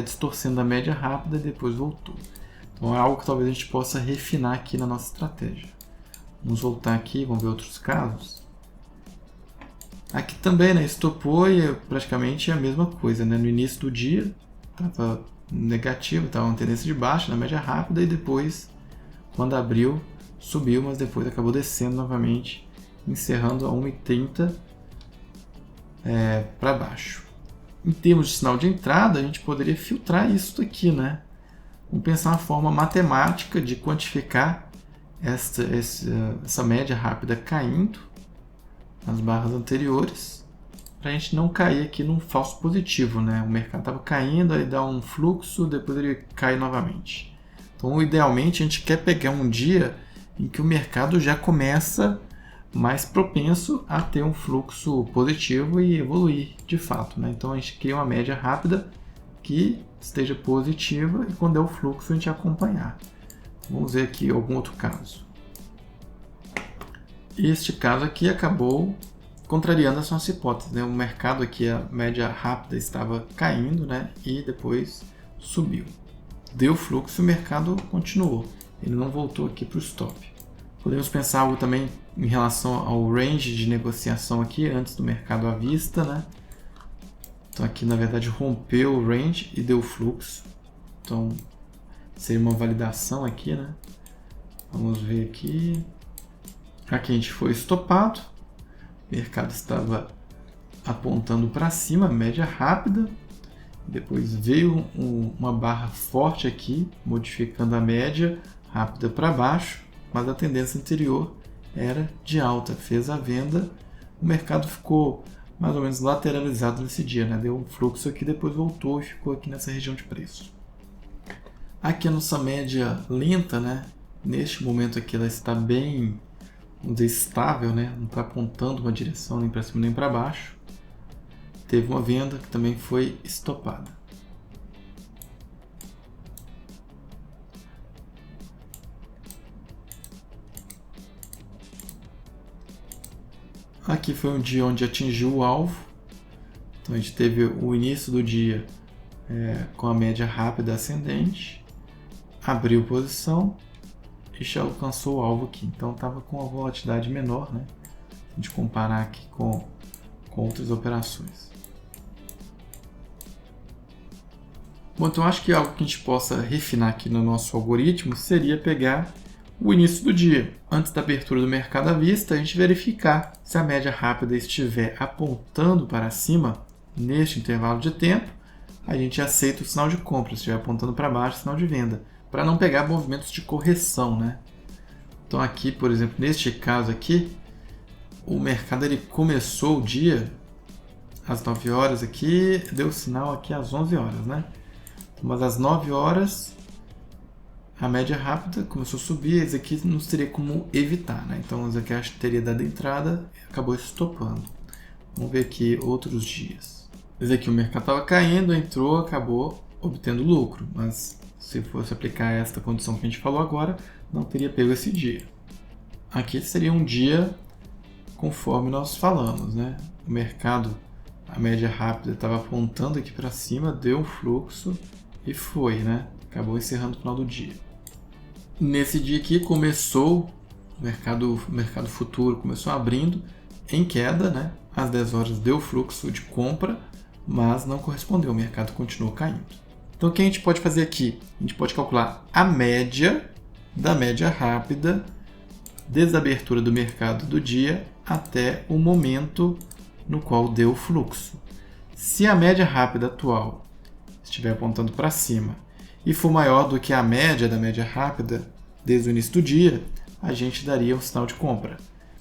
distorcendo a média rápida e depois voltou. Então é algo que talvez a gente possa refinar aqui na nossa estratégia. Vamos voltar aqui, vamos ver outros casos. Aqui também, né, estopou e é praticamente a mesma coisa, né? No início do dia estava negativo, estava uma tendência de baixa na média rápida e depois, quando abriu, subiu, mas depois acabou descendo novamente, encerrando a 1,30 para baixo. Em termos de sinal de entrada, a gente poderia filtrar isso aqui, né? Vamos pensar uma forma matemática de quantificar essa média rápida caindo nas barras anteriores, para a gente não cair aqui num falso positivo, né? O mercado estava caindo, aí dá um fluxo, depois ele cai novamente. Então, idealmente, a gente quer pegar um dia em que o mercado já começa mais propenso a ter um fluxo positivo e evoluir de fato, né? Então, a gente cria uma média rápida que esteja positiva e quando der o fluxo a gente acompanhar. Vamos ver aqui algum outro caso. Este caso aqui acabou contrariando a nossa hipótese, né? O mercado aqui, a média rápida estava caindo, né? E depois subiu. Deu fluxo e o mercado continuou. Ele não voltou aqui para o stop. Podemos pensar algo também em relação ao range de negociação aqui, antes do mercado à vista, né? Então aqui, na verdade, rompeu o range e deu fluxo. Então, seria uma validação aqui, né? Vamos ver aqui. Aqui a gente foi estopado. O mercado estava apontando para cima, média rápida. Depois veio uma barra forte aqui, modificando a média rápida para baixo. Mas a tendência anterior era de alta. Fez a venda. O mercado ficou mais ou menos lateralizado nesse dia, né? Deu um fluxo aqui, depois voltou e ficou aqui nessa região de preço. Aqui a nossa média lenta, né? Neste momento aqui ela está bem, vamos dizer, estável, né? Não está apontando uma direção nem para cima nem para baixo. Teve uma venda que também foi estopada. Aqui foi um dia onde atingiu o alvo. Então a gente teve o início do dia com a média rápida ascendente, abriu posição e já alcançou o alvo aqui. Então estava com uma volatilidade menor, né? Se a gente comparar aqui com outras operações. Bom, então acho que algo que a gente possa refinar aqui no nosso algoritmo seria pegar o início do dia. Antes da abertura do mercado à vista, a gente verificar se a média rápida estiver apontando para cima neste intervalo de tempo, a gente aceita o sinal de compra. Se estiver apontando para baixo, sinal de venda, para não pegar movimentos de correção, né? Então aqui, por exemplo, neste caso aqui, o mercado ele começou o dia às 9 horas aqui, deu sinal aqui às 11 horas, né? Mas às 9 horas a média rápida começou a subir, esse aqui não teria como evitar, né? Então esse aqui acho que teria dado entrada e acabou estopando. Vamos ver aqui outros dias. Esse aqui o mercado estava caindo, entrou, acabou obtendo lucro, mas se fosse aplicar esta condição que a gente falou agora, não teria pego esse dia. Aqui seria um dia conforme nós falamos, né? O mercado, a média rápida estava apontando aqui para cima, deu um fluxo e foi, né? Acabou encerrando o final do dia. Nesse dia aqui começou o mercado futuro, começou abrindo em queda, né? Às 10 horas deu fluxo de compra, mas não correspondeu, o mercado continuou caindo. Então o que a gente pode fazer aqui? A gente pode calcular a média da média rápida desde a abertura do mercado do dia até o momento no qual deu o fluxo. Se a média rápida atual estiver apontando para cima e for maior do que a média da média rápida desde o início do dia, a gente daria um sinal de compra.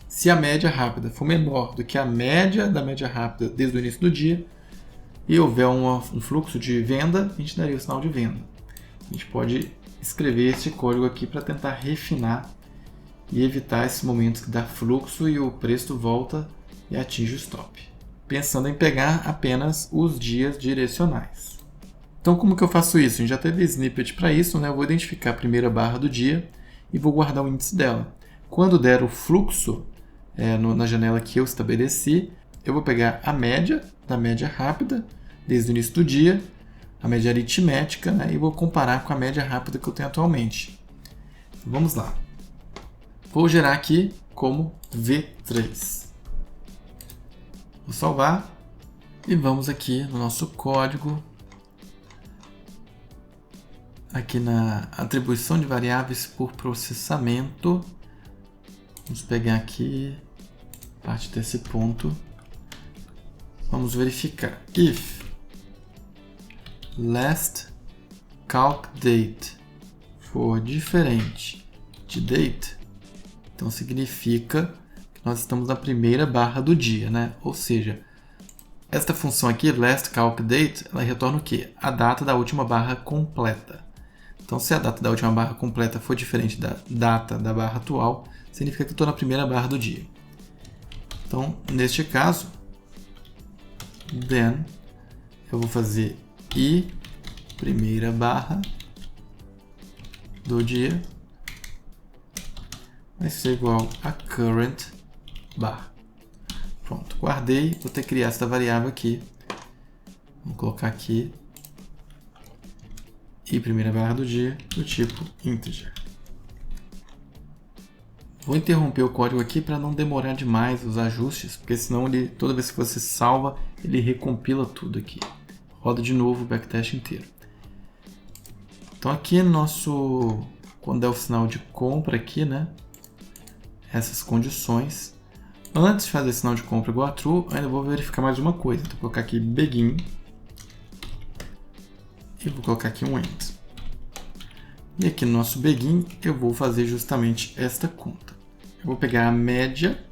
Se a média rápida for menor do que a média da média rápida desde o início do dia e houver um fluxo de venda, a gente daria o sinal de venda. A gente pode escrever esse código aqui para tentar refinar e evitar esses momentos que dá fluxo e o preço volta e atinge o stop. Pensando em pegar apenas os dias direcionais. Então como que eu faço isso? A gente já teve snippet para isso, né? Eu vou identificar a primeira barra do dia e vou guardar o índice dela. Quando der o fluxo na janela que eu estabeleci, eu vou pegar a média da média rápida desde o início do dia, a média aritmética, né? E vou comparar com a média rápida que eu tenho atualmente. Então, vamos lá. Vou gerar aqui como V3. Vou salvar e vamos aqui no nosso código, aqui na atribuição de variáveis por processamento. Vamos pegar aqui parte desse ponto. Vamos verificar. If last calc date for diferente de date, então significa que nós estamos na primeira barra do dia, né? Ou seja, esta função aqui, last calc date, ela retorna o quê? A data da última barra completa. Então, se a data da última barra completa for diferente da data da barra atual, significa que eu estou na primeira barra do dia. Então, neste caso, then, eu vou fazer i primeira barra do dia vai ser igual a current bar. Pronto, guardei, vou ter que criar essa variável aqui. Vou colocar aqui e primeira barra do dia do tipo integer. Vou interromper o código aqui para não demorar demais os ajustes, porque senão toda vez que você salva, ele recompila tudo aqui. Roda de novo o backtest inteiro. Então aqui quando é o sinal de compra aqui, né? Essas condições. Antes de fazer sinal de compra igual a true, ainda vou verificar mais uma coisa. Então, vou colocar aqui begin e vou colocar aqui um end. E aqui no nosso begin eu vou fazer justamente esta conta. Eu vou pegar a média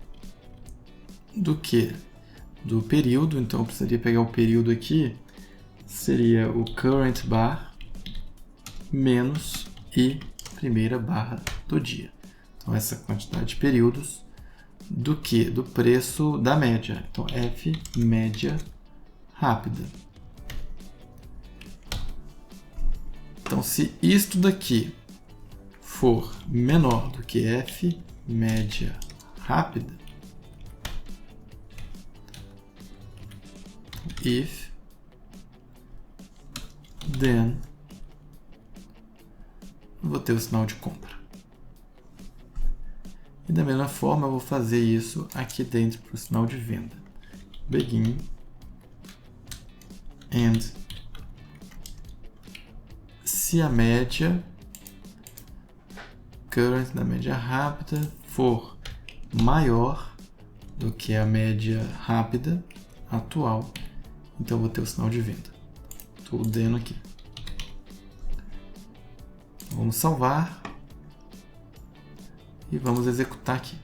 do que? Do período. Então eu precisaria pegar o período aqui, seria o current bar menos i primeira barra do dia. Então essa quantidade de períodos do que? Do preço da média. Então f média rápida. Então se isto daqui for menor do que f média rápida, if then vou ter o sinal de compra. E da mesma forma eu vou fazer isso aqui dentro para o sinal de venda. Begin and se a média current da média rápida for maior do que a média rápida atual, então eu vou ter o sinal de venda. Estou dando aqui. Vamos salvar e vamos executar aqui.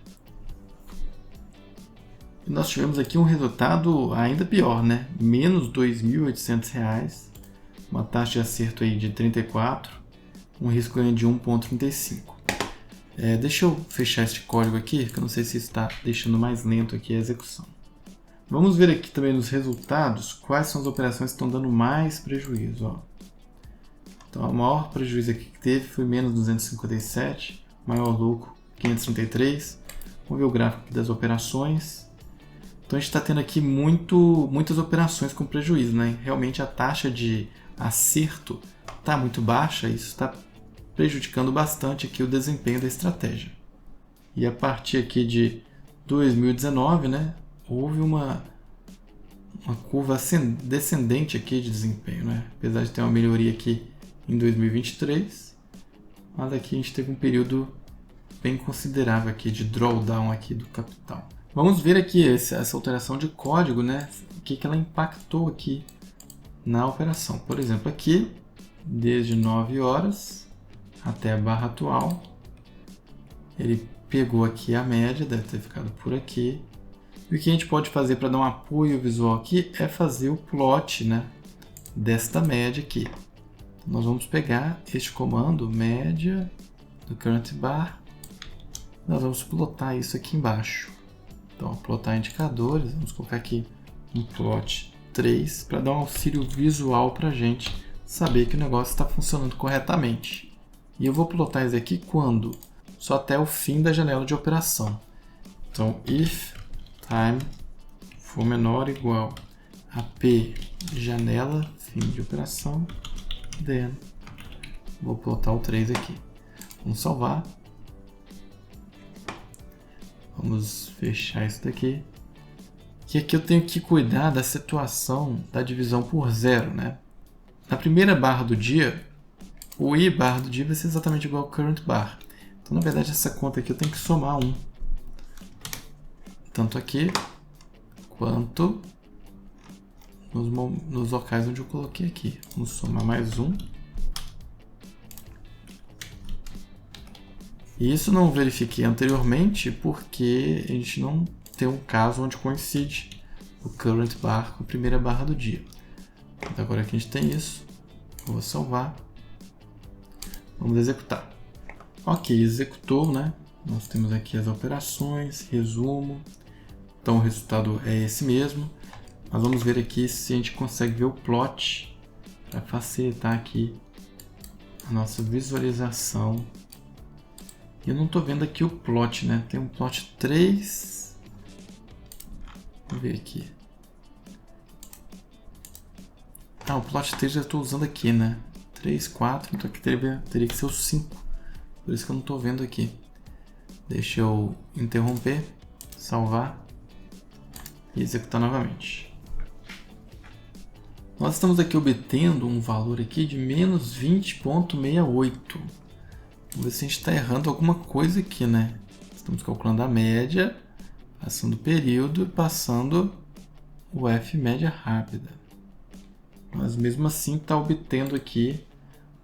E nós tivemos aqui um resultado ainda pior, né? Menos R$ 2.800, uma taxa de acerto aí de 34, um risco ganho de 1,35. Deixa eu fechar este código aqui, que eu não sei se está deixando mais lento aqui a execução. Vamos ver aqui também nos resultados quais são as operações que estão dando mais prejuízo. Ó. Então, o maior prejuízo aqui que teve foi menos 257, maior lucro 533. Vamos ver o gráfico aqui das operações. Então, a gente está tendo aqui muitas operações com prejuízo, né? Realmente a taxa de acerto está muito baixa, isso está prejudicando bastante aqui o desempenho da estratégia. E a partir aqui de 2019, né, houve uma curva descendente aqui de desempenho, né? Apesar de ter uma melhoria aqui em 2023, mas aqui a gente teve um período bem considerável aqui de drawdown aqui do capital. Vamos ver aqui essa alteração de código, né? O que ela impactou aqui na operação. Por exemplo, aqui, desde 9 horas até a barra atual, ele pegou aqui a média, deve ter ficado por aqui. E o que a gente pode fazer para dar um apoio visual aqui é fazer o plot, né, desta média aqui. Nós vamos pegar este comando, média do current bar, nós vamos plotar isso aqui embaixo. Então, plotar indicadores, vamos colocar aqui um plot 3 para dar um auxílio visual para a gente saber que o negócio está funcionando corretamente. E eu vou plotar isso aqui quando? Só até o fim da janela de operação. Então, if time for menor ou igual a p janela fim de operação, then vou plotar o 3 aqui. Vamos salvar. Vamos fechar isso daqui. E aqui eu tenho que cuidar da situação da divisão por zero, né? Na primeira barra do dia, o i barra do dia vai ser exatamente igual ao current bar. Então, na verdade, essa conta aqui eu tenho que somar 1. Tanto aqui, quanto nos locais onde eu coloquei aqui. Vamos somar mais 1. E isso não verifiquei anteriormente porque a gente não tem um caso onde coincide o current bar com a primeira barra do dia. Então, agora que a gente tem isso, eu vou salvar. Vamos executar. Ok, executou, né? Nós temos aqui as operações, resumo. Então o resultado é esse mesmo. Mas vamos ver aqui se a gente consegue ver o plot para facilitar aqui a nossa visualização. Eu não estou vendo aqui o plot, né? Tem um plot 3. Vamos ver aqui. Ah, o plot 3 eu estou usando aqui, né? 3, 4, então aqui teria que ser o 5. Por isso que eu não estou vendo aqui. Deixa eu interromper, salvar e executar novamente. Nós estamos aqui obtendo um valor aqui de menos 20,68. Vamos ver se a gente está errando alguma coisa aqui, né? Estamos calculando a média, passando o período e passando o F média rápida. Mas mesmo assim está obtendo aqui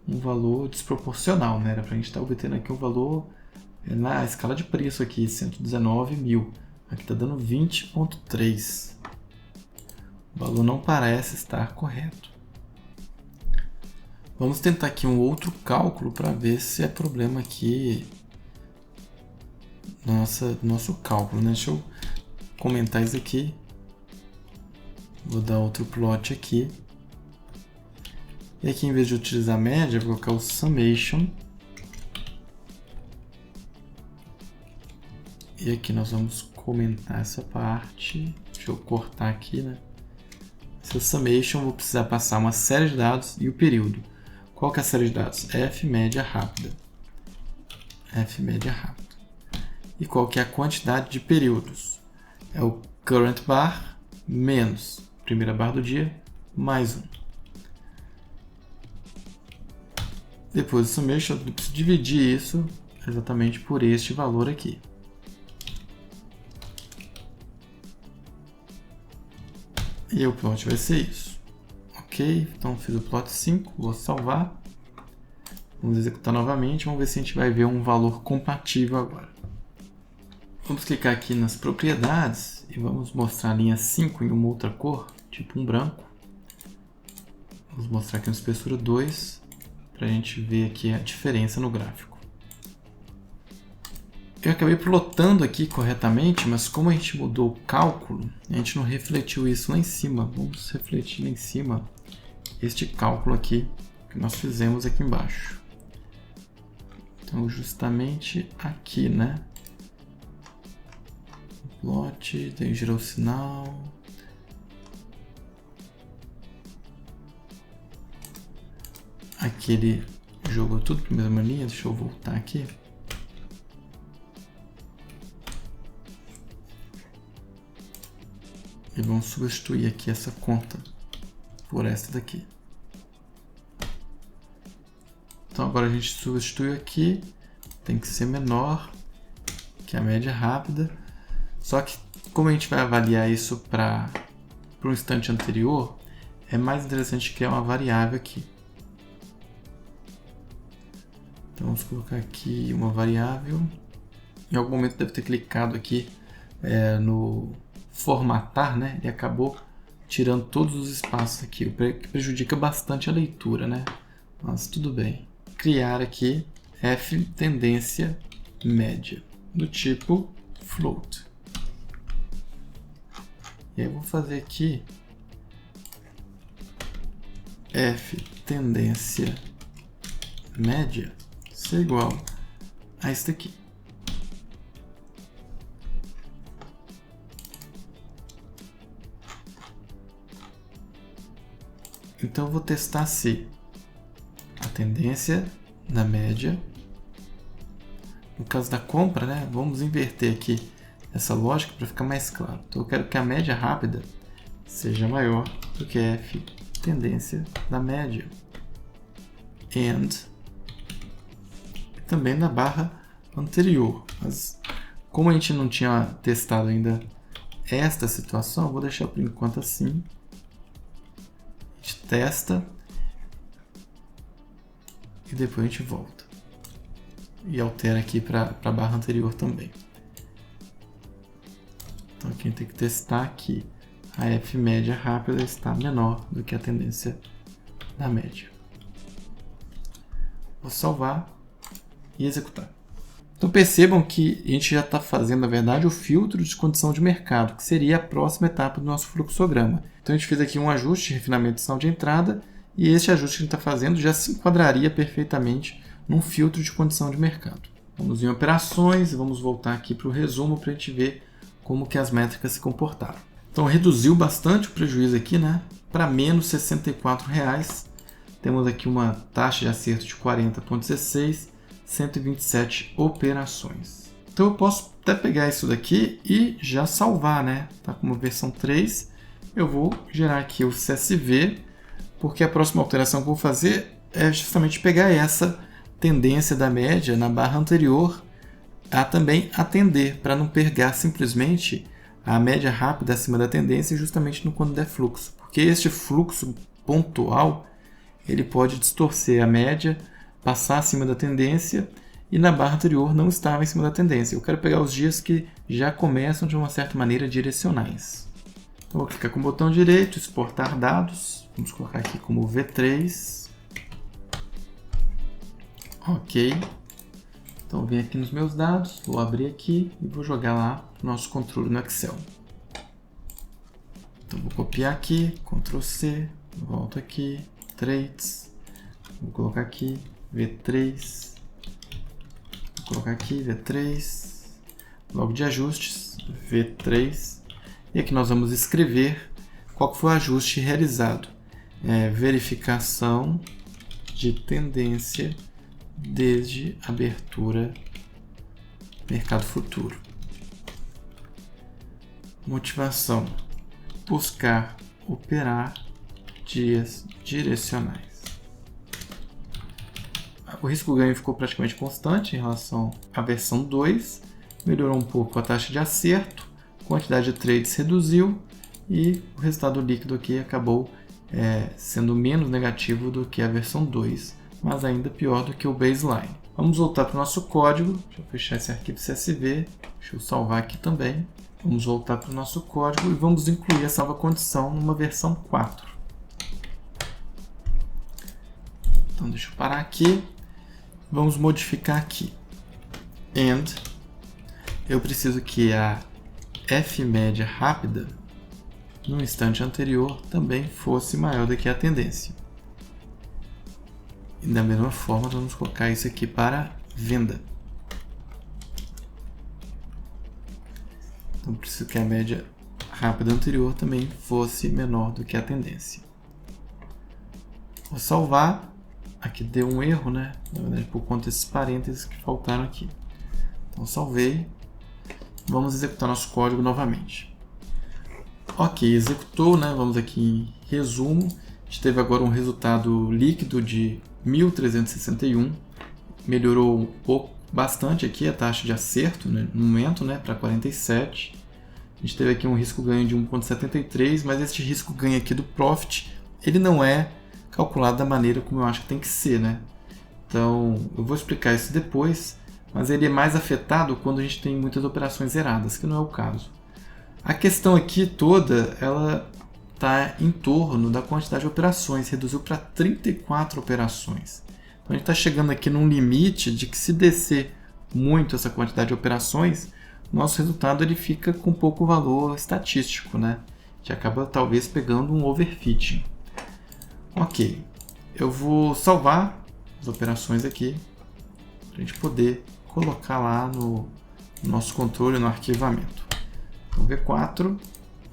um valor desproporcional, né? Era para a gente estar obtendo aqui um valor na escala de preço aqui, 119 mil. Aqui está dando 20,3. O valor não parece estar correto. Vamos tentar aqui um outro cálculo para ver se é problema aqui nosso cálculo, né? Deixa eu comentar isso aqui. Vou dar outro plot aqui. E aqui, em vez de utilizar a média, vou colocar o summation. E aqui nós vamos comentar essa parte. Deixa eu cortar aqui, né? Esse summation, vou precisar passar uma série de dados e o período. Qual que é a série de dados? F média rápida. F média rápida. E qual que é a quantidade de períodos? É o current bar menos primeira barra do dia mais 1. Depois do summation, eu preciso dividir isso exatamente por este valor aqui. E o plot vai ser isso. Ok, então fiz o plot 5, vou salvar. Vamos executar novamente, vamos ver se a gente vai ver um valor compatível agora. Vamos clicar aqui nas propriedades e vamos mostrar a linha 5 em uma outra cor, tipo um branco. Vamos mostrar aqui no espessura 2. Para a gente ver aqui a diferença no gráfico. Eu acabei plotando aqui corretamente, mas como a gente mudou o cálculo, a gente não refletiu isso lá em cima. Vamos refletir lá em cima este cálculo aqui que nós fizemos aqui embaixo. Então, justamente aqui, né? Plot, daí girou o sinal. Aqui ele jogou tudo para a mesma linha. Deixa eu voltar aqui. E vamos substituir aqui essa conta por essa daqui. Então agora a gente substitui aqui. Tem que ser menor que a média rápida. Só que como a gente vai avaliar isso para um instante anterior, é mais interessante criar uma variável aqui. Então vamos colocar aqui uma variável. Em algum momento deve ter clicado aqui no formatar, né? E acabou tirando todos os espaços aqui, o que prejudica bastante a leitura, né? Mas tudo bem. Criar aqui f tendência média do tipo float. E aí eu vou fazer aqui f tendência média ser igual a isso daqui. Então eu vou testar se a tendência da média, no caso da compra, né, vamos inverter aqui essa lógica para ficar mais claro. Então eu quero que a média rápida seja maior do que f tendência da média. And também na barra anterior. Mas como a gente não tinha testado ainda esta situação, eu vou deixar por enquanto assim. A gente testa e depois a gente volta. E altera aqui para a barra anterior também. Então aqui a gente tem que testar que a f média rápida está menor do que a tendência da média. Vou salvar e executar. Então percebam que a gente já está fazendo, na verdade, o filtro de condição de mercado, que seria a próxima etapa do nosso fluxograma. Então a gente fez aqui um ajuste, refinamento de sinal de entrada, e este ajuste que a gente está fazendo já se enquadraria perfeitamente num filtro de condição de mercado. Vamos em operações e vamos voltar aqui para o resumo para a gente ver como que as métricas se comportaram. Então reduziu bastante o prejuízo aqui, né, para menos R$ 64,00. Temos aqui uma taxa de acerto de 40,16, 127 operações. Então eu posso até pegar isso daqui e já salvar, né? Tá como versão 3. Eu vou gerar aqui o CSV, porque a próxima alteração que eu vou fazer é justamente pegar essa tendência da média na barra anterior a também atender, para não pegar simplesmente a média rápida acima da tendência justamente no quando der fluxo. Porque este fluxo pontual ele pode distorcer a média, passar acima da tendência e na barra anterior não estava em cima da tendência. Eu quero pegar os dias que já começam de uma certa maneira direcionais. Então, vou clicar com o botão direito, exportar dados. Vamos colocar aqui como V3. Ok. Então, venho aqui nos meus dados, vou abrir aqui e vou jogar lá o nosso controle no Excel. Então, vou copiar aqui, Ctrl C, volto aqui, Traits, vou colocar aqui V3, vou colocar aqui V3, logo de ajustes, V3, e aqui nós vamos escrever qual foi o ajuste realizado. Verificação de tendência desde abertura mercado futuro. Motivação: buscar operar dias direcionais. O risco-ganho ficou praticamente constante em relação à versão 2, melhorou um pouco a taxa de acerto, a quantidade de trades reduziu e o resultado líquido aqui acabou sendo menos negativo do que a versão 2, mas ainda pior do que o baseline. Vamos voltar para o nosso código, deixa eu fechar esse arquivo CSV, deixa eu salvar aqui também. Vamos voltar para o nosso código e vamos incluir essa nova condição numa versão 4. Então deixa eu parar aqui, vamos modificar aqui. And eu preciso que a F média rápida no instante anterior também fosse maior do que a tendência. E da mesma forma vamos colocar isso aqui para venda. Então preciso que a média rápida anterior também fosse menor do que a tendência. Vou salvar. Aqui deu um erro, né? Na verdade, por conta desses parênteses que faltaram aqui. Então salvei. Vamos executar nosso código novamente. Ok, executou, né? Vamos aqui em resumo. A gente teve agora um resultado líquido de 1.361. Melhorou um pouco, bastante aqui a taxa de acerto, né, no momento, né, para 47. A gente teve aqui um risco-ganho de 1,73, mas este risco-ganho aqui do Profit, ele não é calculado da maneira como eu acho que tem que ser, né? Então, eu vou explicar isso depois, mas ele é mais afetado quando a gente tem muitas operações zeradas, que não é o caso. A questão aqui toda, ela está em torno da quantidade de operações, reduziu para 34 operações. Então a gente está chegando aqui num limite de que se descer muito essa quantidade de operações, nosso resultado ele fica com pouco valor estatístico, né? A gente acaba talvez pegando um overfitting. Ok, eu vou salvar as operações aqui para a gente poder colocar lá no nosso controle, no arquivamento. Então V4,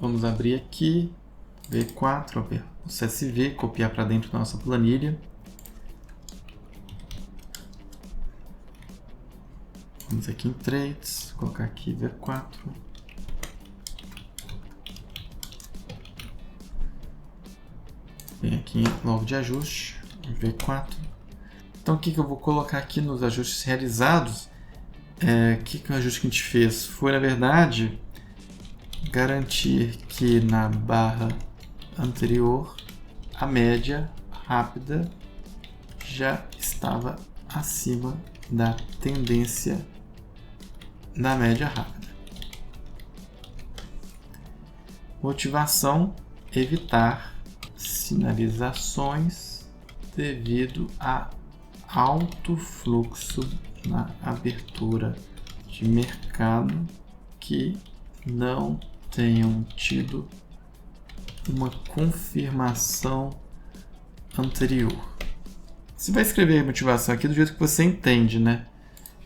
vamos abrir aqui, V4, o CSV, copiar para dentro da nossa planilha. Vamos aqui em Trades, colocar aqui V4. Vem aqui em log de ajuste, V4. Então o que eu vou colocar aqui nos ajustes realizados? O que o ajuste que a gente fez? Foi, na verdade, garantir que na barra anterior a média rápida já estava acima da tendência da média rápida. Motivação: evitar sinalizações devido a alto fluxo na abertura de mercado que não tenham tido uma confirmação anterior. Você vai escrever a motivação aqui do jeito que você entende, né?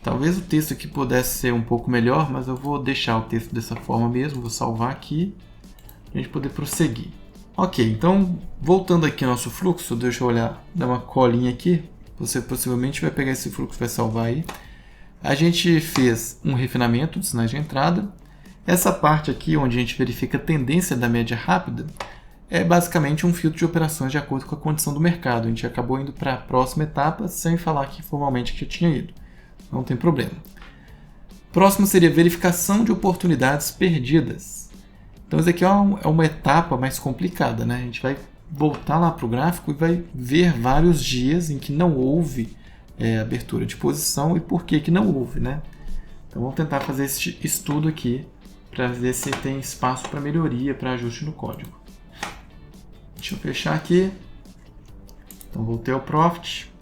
Talvez o texto aqui pudesse ser um pouco melhor, mas eu vou deixar o texto dessa forma mesmo, vou salvar aqui para a gente poder prosseguir. Ok, então voltando aqui ao nosso fluxo, deixa eu olhar, dar uma colinha aqui, você possivelmente vai pegar esse fluxo e vai salvar aí. A gente fez um refinamento de sinais de entrada. Essa parte aqui, onde a gente verifica a tendência da média rápida, é basicamente um filtro de operações de acordo com a condição do mercado. A gente acabou indo para a próxima etapa sem falar que formalmente que já tinha ido. Não tem problema. Próximo seria verificação de oportunidades perdidas. Então, isso aqui é uma etapa mais complicada, né? A gente vai voltar lá para o gráfico e vai ver vários dias em que não houve abertura de posição e por que não houve, né? Então, vamos tentar fazer esse estudo aqui para ver se tem espaço para melhoria, para ajuste no código. Deixa eu fechar aqui. Então, voltei ao Profit.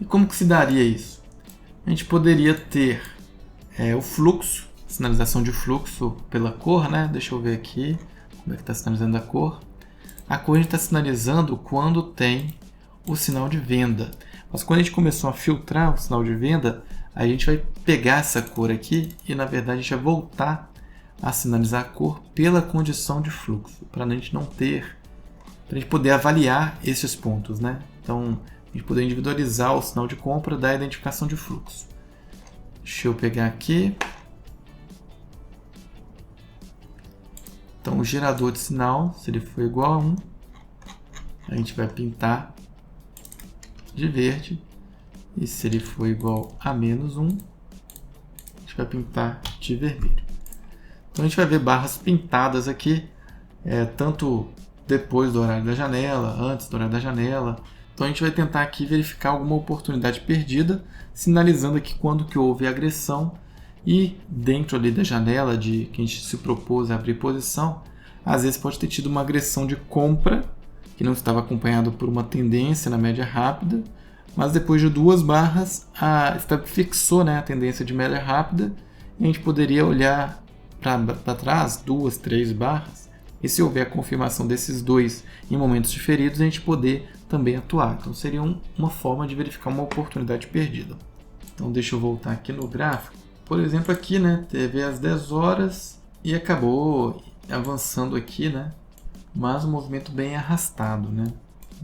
E como que se daria isso? A gente poderia ter o fluxo, sinalização de fluxo pela cor, né? Deixa eu ver aqui como é que está sinalizando a cor. A cor a gente está sinalizando quando tem o sinal de venda. Mas quando a gente começou a filtrar o sinal de venda, a gente vai pegar essa cor aqui e, na verdade, a gente vai voltar a sinalizar a cor pela condição de fluxo, para a gente não ter, para a gente poder avaliar esses pontos, né? Então, a gente poder individualizar o sinal de compra da identificação de fluxo. Deixa eu pegar aqui. Então, o gerador de sinal, se ele for igual a 1, a gente vai pintar de verde. E se ele for igual a menos 1, a gente vai pintar de vermelho. Então, a gente vai ver barras pintadas aqui, tanto depois do horário da janela, antes do horário da janela. Então, a gente vai tentar aqui verificar alguma oportunidade perdida, sinalizando aqui quando que houve agressão. E dentro ali da janela que a gente se propôs a abrir posição, às vezes pode ter tido uma agressão de compra, que não estava acompanhada por uma tendência na média rápida, mas depois de duas barras, a STEP fixou, né, a tendência de média rápida, e a gente poderia olhar para trás, 2, 3 barras, e se houver a confirmação desses dois em momentos diferidos, a gente poder também atuar. Então seria uma forma de verificar uma oportunidade perdida. Então deixa eu voltar aqui no gráfico. Por exemplo, aqui, né, teve as 10 horas e acabou avançando aqui, né, mas um movimento bem arrastado, né.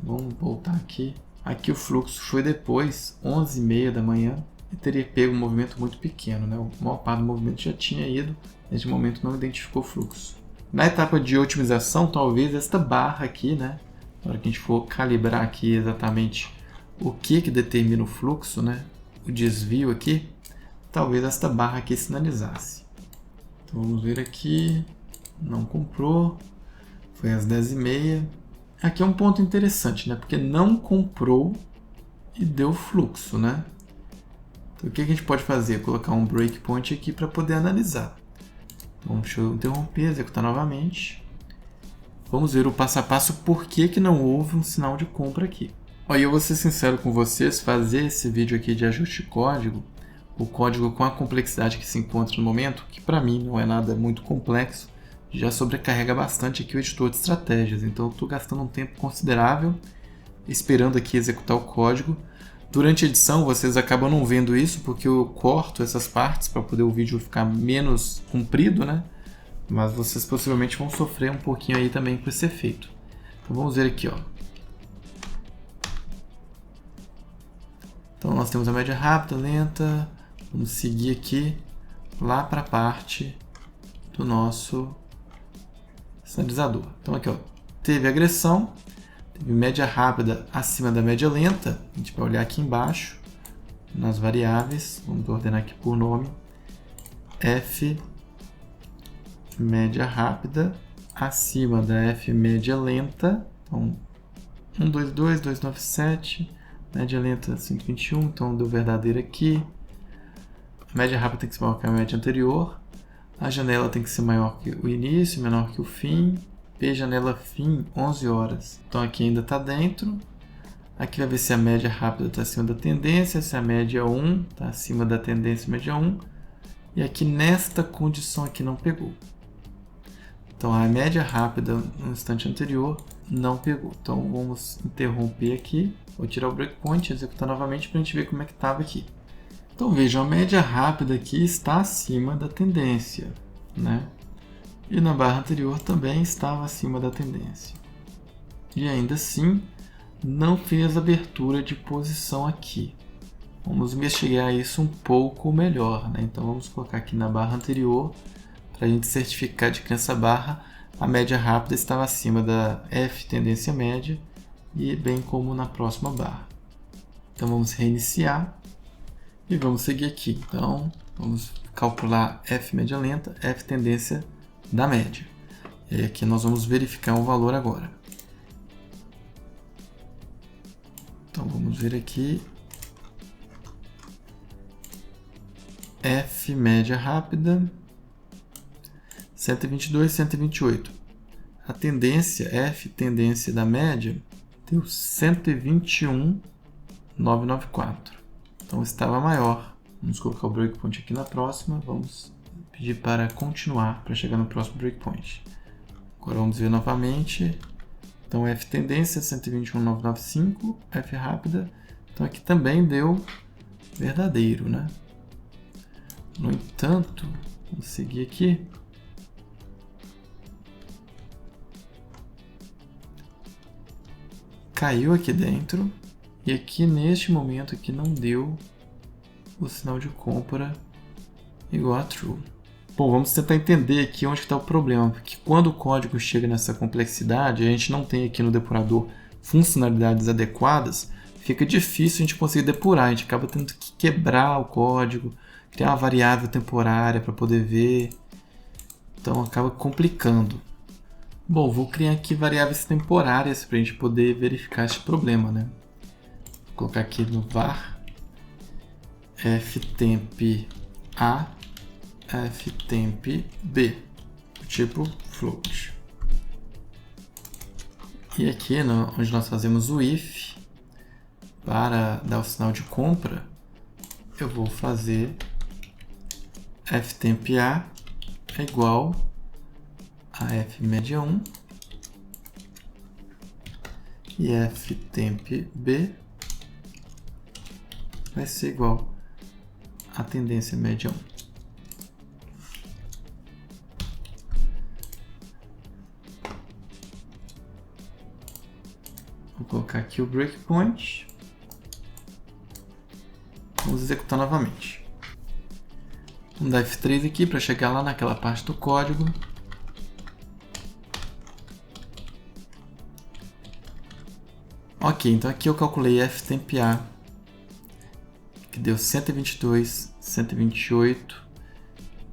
Vamos voltar aqui. Aqui o fluxo foi depois, 11h30 da manhã, e teria pego um movimento muito pequeno, né. A maior parte do movimento já tinha ido, neste momento não identificou fluxo. Na etapa de otimização, talvez esta barra aqui, né, na hora que a gente for calibrar aqui exatamente o que determina o fluxo, né, o desvio aqui, talvez esta barra aqui sinalizasse. Então vamos ver aqui, não comprou, foi às 10h30. Aqui é um ponto interessante, né? Porque não comprou e deu fluxo, né? Então o que a gente pode fazer? Colocar um breakpoint aqui para poder analisar. Então deixa eu interromper, executar novamente. vamos ver o passo a passo por que não houve um sinal de compra aqui. Olha, eu vou ser sincero com vocês, fazer esse vídeo aqui de ajuste de código, o código com a complexidade que se encontra no momento, que para mim não é nada muito complexo, já sobrecarrega bastante aqui o editor de estratégias, então eu estou gastando um tempo considerável esperando aqui executar o código. Durante a edição vocês acabam não vendo isso porque eu corto essas partes para poder o vídeo ficar menos comprido, né? Mas vocês possivelmente vão sofrer um pouquinho aí também com esse efeito. Então vamos ver aqui, ó. Então nós temos a média rápida, lenta. Vamos seguir aqui lá para a parte do nosso sinalizador. Então aqui, ó, teve agressão, teve média rápida acima da média lenta. A gente vai olhar aqui embaixo nas variáveis, vamos ordenar aqui por nome. F média rápida acima da F média lenta. Então 122, 297, média lenta 121, então deu verdadeiro aqui. A média rápida tem que ser maior que a média anterior. A janela tem que ser maior que o início, menor que o fim. P janela fim, 11 horas. Então aqui ainda está dentro. Aqui vai ver se a média rápida está acima da tendência, se a média 1 está acima da tendência média 1. E aqui nesta condição aqui não pegou. Então a média rápida no instante anterior não pegou. Então vamos interromper aqui. Vou tirar o breakpoint e executar novamente para a gente ver como é que estava aqui. Então vejam, a média rápida aqui está acima da tendência, né? E na barra anterior também estava acima da tendência. E ainda assim, não fez abertura de posição aqui. Vamos investigar isso um pouco melhor, né? Então vamos colocar aqui na barra anterior, para a gente certificar de que nessa barra a média rápida estava acima da F tendência média, e bem como na próxima barra. Então vamos reiniciar. E vamos seguir aqui. Então, vamos calcular F média lenta, F tendência da média. E aí aqui nós vamos verificar o valor agora. Então, vamos ver aqui. F média rápida, 122, 128. A tendência, F tendência da média, deu 121,994. Então estava maior. Vamos colocar o breakpoint aqui na próxima. Vamos pedir para continuar para chegar no próximo breakpoint. Agora vamos ver novamente. Então F tendência 121,995, F rápida. Então aqui também deu verdadeiro, né? No entanto, vamos seguir aqui. Caiu aqui dentro. E aqui neste momento aqui não deu o sinal de compra igual a true. Bom, vamos tentar entender aqui onde está o problema, porque quando o código chega nessa complexidade, a gente não tem aqui no depurador funcionalidades adequadas, fica difícil a gente conseguir depurar, a gente acaba tendo que quebrar o código, criar uma variável temporária para poder ver, então acaba complicando. Bom, vou criar aqui variáveis temporárias para a gente poder verificar esse problema, né? Vou colocar aqui no var ftemp A, ftemp B, tipo float. E aqui, onde nós fazemos o if, para dar o sinal de compra, eu vou fazer ftemp A é igual a f média 1 e ftemp B vai ser igual a tendência média 1. Vou colocar aqui o breakpoint. Vamos executar novamente. Vamos dar F3 aqui para chegar lá naquela parte do código. Ok, então aqui eu calculei ftemp A, que deu 122, 128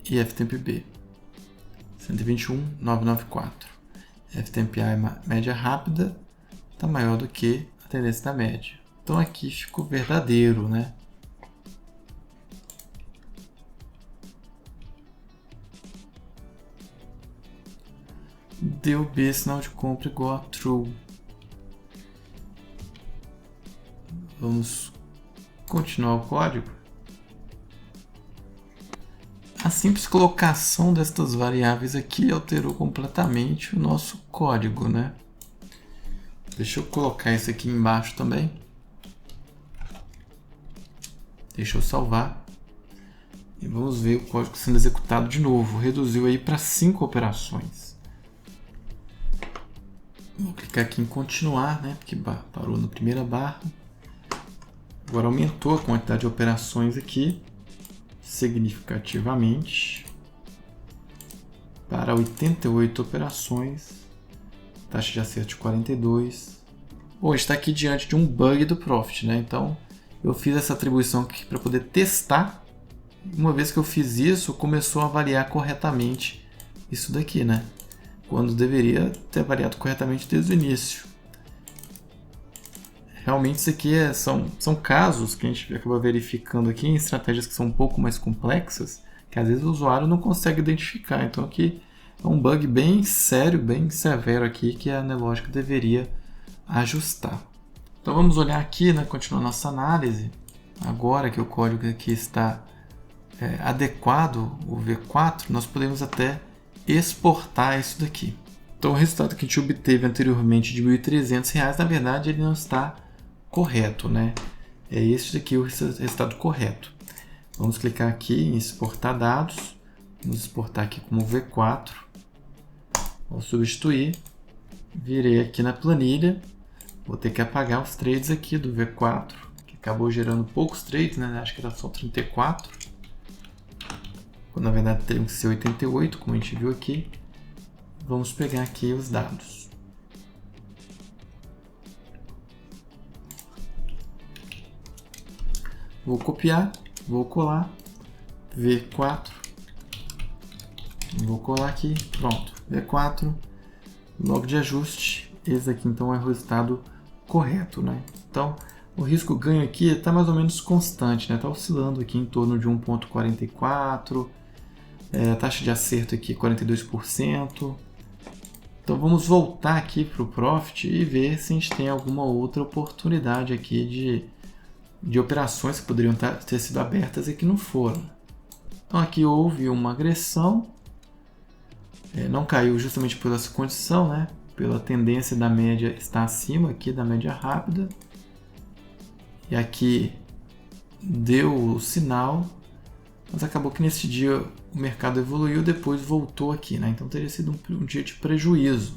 e ftemp B, 121,994. Ftemp A é média rápida, está maior do que a tendência da média. Então aqui ficou verdadeiro, né? deu B, sinal de compra igual a true. Vamos continuar o código. A simples colocação destas variáveis aqui alterou completamente o nosso código, né? Deixa eu colocar isso aqui embaixo também. Deixa eu salvar. E vamos ver o código sendo executado de novo. Reduziu aí para 5 operações. Vou clicar aqui em continuar, né? Porque parou na primeira barra. Agora aumentou a quantidade de operações aqui significativamente para 88 operações. Taxa de acerto de 42. Bom, está aqui diante de um bug do Profit, né? Então eu fiz essa atribuição aqui para poder testar. Uma vez que eu fiz isso, começou a avaliar corretamente isso daqui, né? Quando deveria ter avaliado corretamente desde o início. Realmente isso aqui são casos que a gente acaba verificando aqui em estratégias que são um pouco mais complexas, que às vezes o usuário não consegue identificar. Então aqui é um bug bem sério, bem severo aqui, que a Nelogica deveria ajustar. Então vamos olhar aqui, né, continuar nossa análise. Agora que o código aqui está adequado, o V4, nós podemos até exportar isso daqui. Então o resultado que a gente obteve anteriormente de R$ 1.300, na verdade ele não está correto, né? É este daqui o resultado correto. Vamos clicar aqui em exportar dados, vamos exportar aqui como V4, vou substituir, virei aqui na planilha, vou ter que apagar os trades aqui do V4, que acabou gerando poucos trades, né? Acho que era só 34. Na verdade teriam que ser 88, como a gente viu aqui. Vamos pegar aqui os dados. Vou copiar, vou colar, V4, vou colar aqui, pronto, V4, log de ajuste, esse aqui então é o resultado correto, né? Então, o risco ganho aqui está mais ou menos constante, né? Está oscilando aqui em torno de 1,44, a taxa de acerto aqui 42%. Então vamos voltar aqui para o Profit e ver se a gente tem alguma outra oportunidade aqui de operações que poderiam ter sido abertas e que não foram. Então aqui houve uma agressão, não caiu justamente por essa condição, né? Pela tendência da média estar acima aqui da média rápida. E aqui deu o sinal, mas acabou que nesse dia o mercado evoluiu, depois voltou aqui, né? Então teria sido um dia de prejuízo.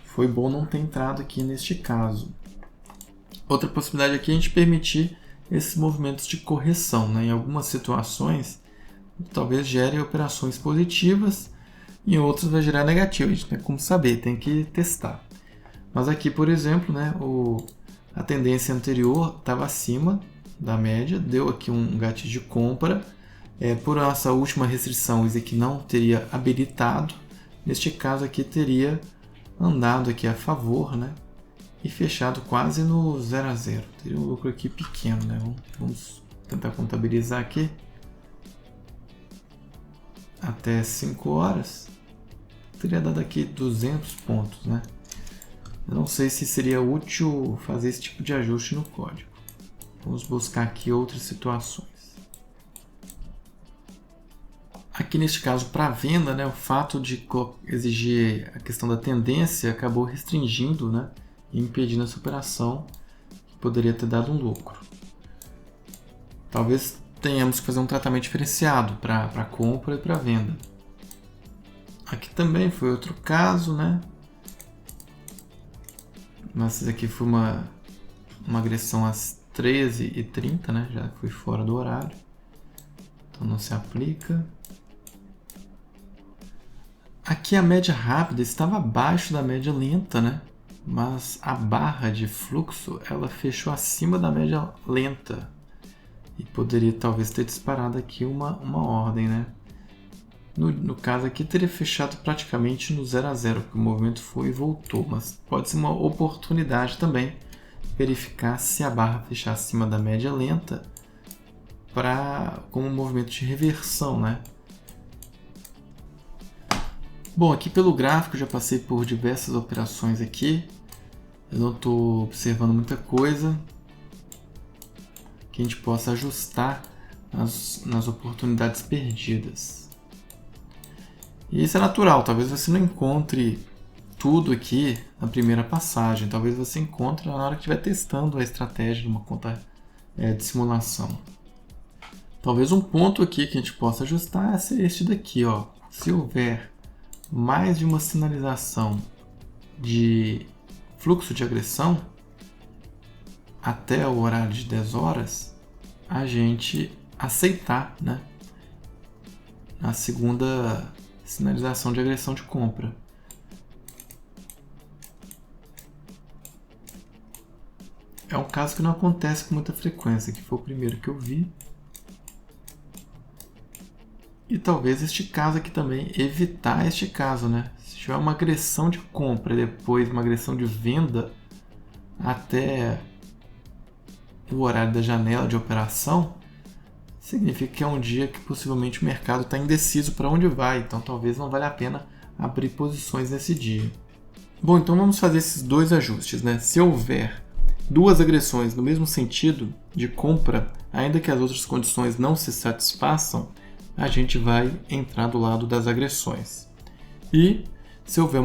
Foi bom não ter entrado aqui neste caso. Outra possibilidade aqui é a gente permitir esses movimentos de correção, né? Em algumas situações, talvez gere operações positivas, em outras vai gerar negativas. A gente tem como saber, tem que testar. Mas aqui, por exemplo, né, a tendência anterior estava acima da média, deu aqui um gatilho de compra. Por essa última restrição, isso aqui não teria habilitado. Neste caso aqui teria andado aqui a favor, né? E fechado quase no 0 a 0. Teria um lucro aqui pequeno, né? Vamos tentar contabilizar aqui. Até 5 horas. Teria dado aqui 200 pontos, né? Eu não sei se seria útil fazer esse tipo de ajuste no código. Vamos buscar aqui outras situações. Aqui neste caso, para venda, né, o fato de exigir a questão da tendência acabou restringindo, né, e impedindo essa operação que poderia ter dado um lucro. Talvez tenhamos que fazer um tratamento diferenciado para compra e para venda. Aqui também foi outro caso, né? Mas esse aqui foi uma agressão às 13h30, né? Já foi fora do horário. Então não se aplica. Aqui a média rápida estava abaixo da média lenta, né? Mas a barra de fluxo ela fechou acima da média lenta. E poderia talvez ter disparado aqui uma ordem, né? No caso aqui teria fechado praticamente no 0 a 0, porque o movimento foi e voltou. Mas pode ser uma oportunidade também verificar se a barra fechar acima da média lenta como um movimento de reversão, né? Bom, aqui pelo gráfico já passei por diversas operações aqui. Eu não estou observando muita coisa que a gente possa ajustar nas oportunidades perdidas. E isso é natural, talvez você não encontre tudo aqui na primeira passagem, talvez você encontre na hora que estiver testando a estratégia de uma conta de simulação. Talvez um ponto aqui que a gente possa ajustar é este daqui, ó. Se houver mais de uma sinalização de fluxo de agressão até o horário de 10 horas, a gente aceitar, né, a segunda sinalização de agressão de compra. É um caso que não acontece com muita frequência, que foi o primeiro que eu vi. E talvez este caso aqui também, evitar este caso, né? Se tiver uma agressão de compra e depois uma agressão de venda até o horário da janela de operação, significa que é um dia que possivelmente o mercado está indeciso para onde vai, então talvez não valha a pena abrir posições nesse dia. Bom, então vamos fazer esses dois ajustes, né? Se houver duas agressões no mesmo sentido de compra, ainda que as outras condições não se satisfaçam, a gente vai entrar do lado das agressões. E se houver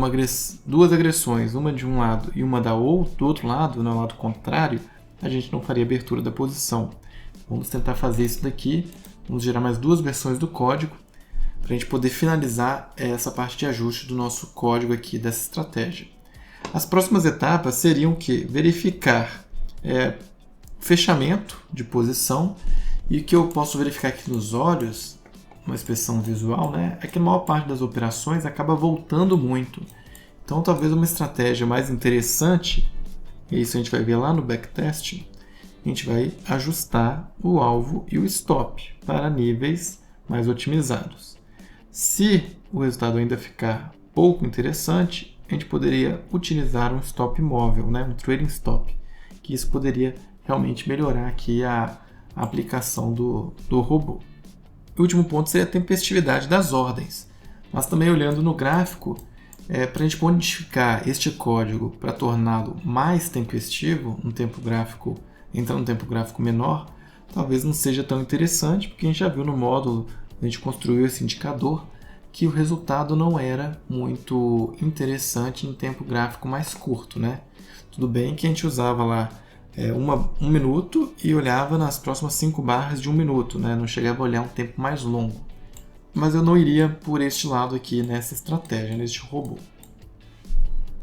duas agressões, uma de um lado e uma do outro lado, no lado contrário, a gente não faria abertura da posição. Vamos tentar fazer isso daqui. Vamos gerar mais duas versões do código para a gente poder finalizar essa parte de ajuste do nosso código aqui dessa estratégia. As próximas etapas seriam que verificar fechamento de posição, e o que eu posso verificar aqui nos olhos, uma inspeção visual, né, é que a maior parte das operações acaba voltando muito. Então talvez uma estratégia mais interessante, e isso a gente vai ver lá no backtest, a gente vai ajustar o alvo e o stop para níveis mais otimizados. Se o resultado ainda ficar pouco interessante, a gente poderia utilizar um stop móvel, né? Um trading stop, que isso poderia realmente melhorar aqui a aplicação do robô. O último ponto seria a tempestividade das ordens. Mas também olhando no gráfico, para a gente modificar este código para torná-lo mais tempestivo, entrar no tempo gráfico menor, talvez não seja tão interessante, porque a gente já viu no módulo, a gente construiu esse indicador, que o resultado não era muito interessante em tempo gráfico mais curto, né? Tudo bem que a gente usava lá 1 minuto e olhava nas próximas 5 barras de 1 minuto, né? Não chegava a olhar um tempo mais longo. Mas eu não iria por este lado aqui nessa estratégia, neste robô.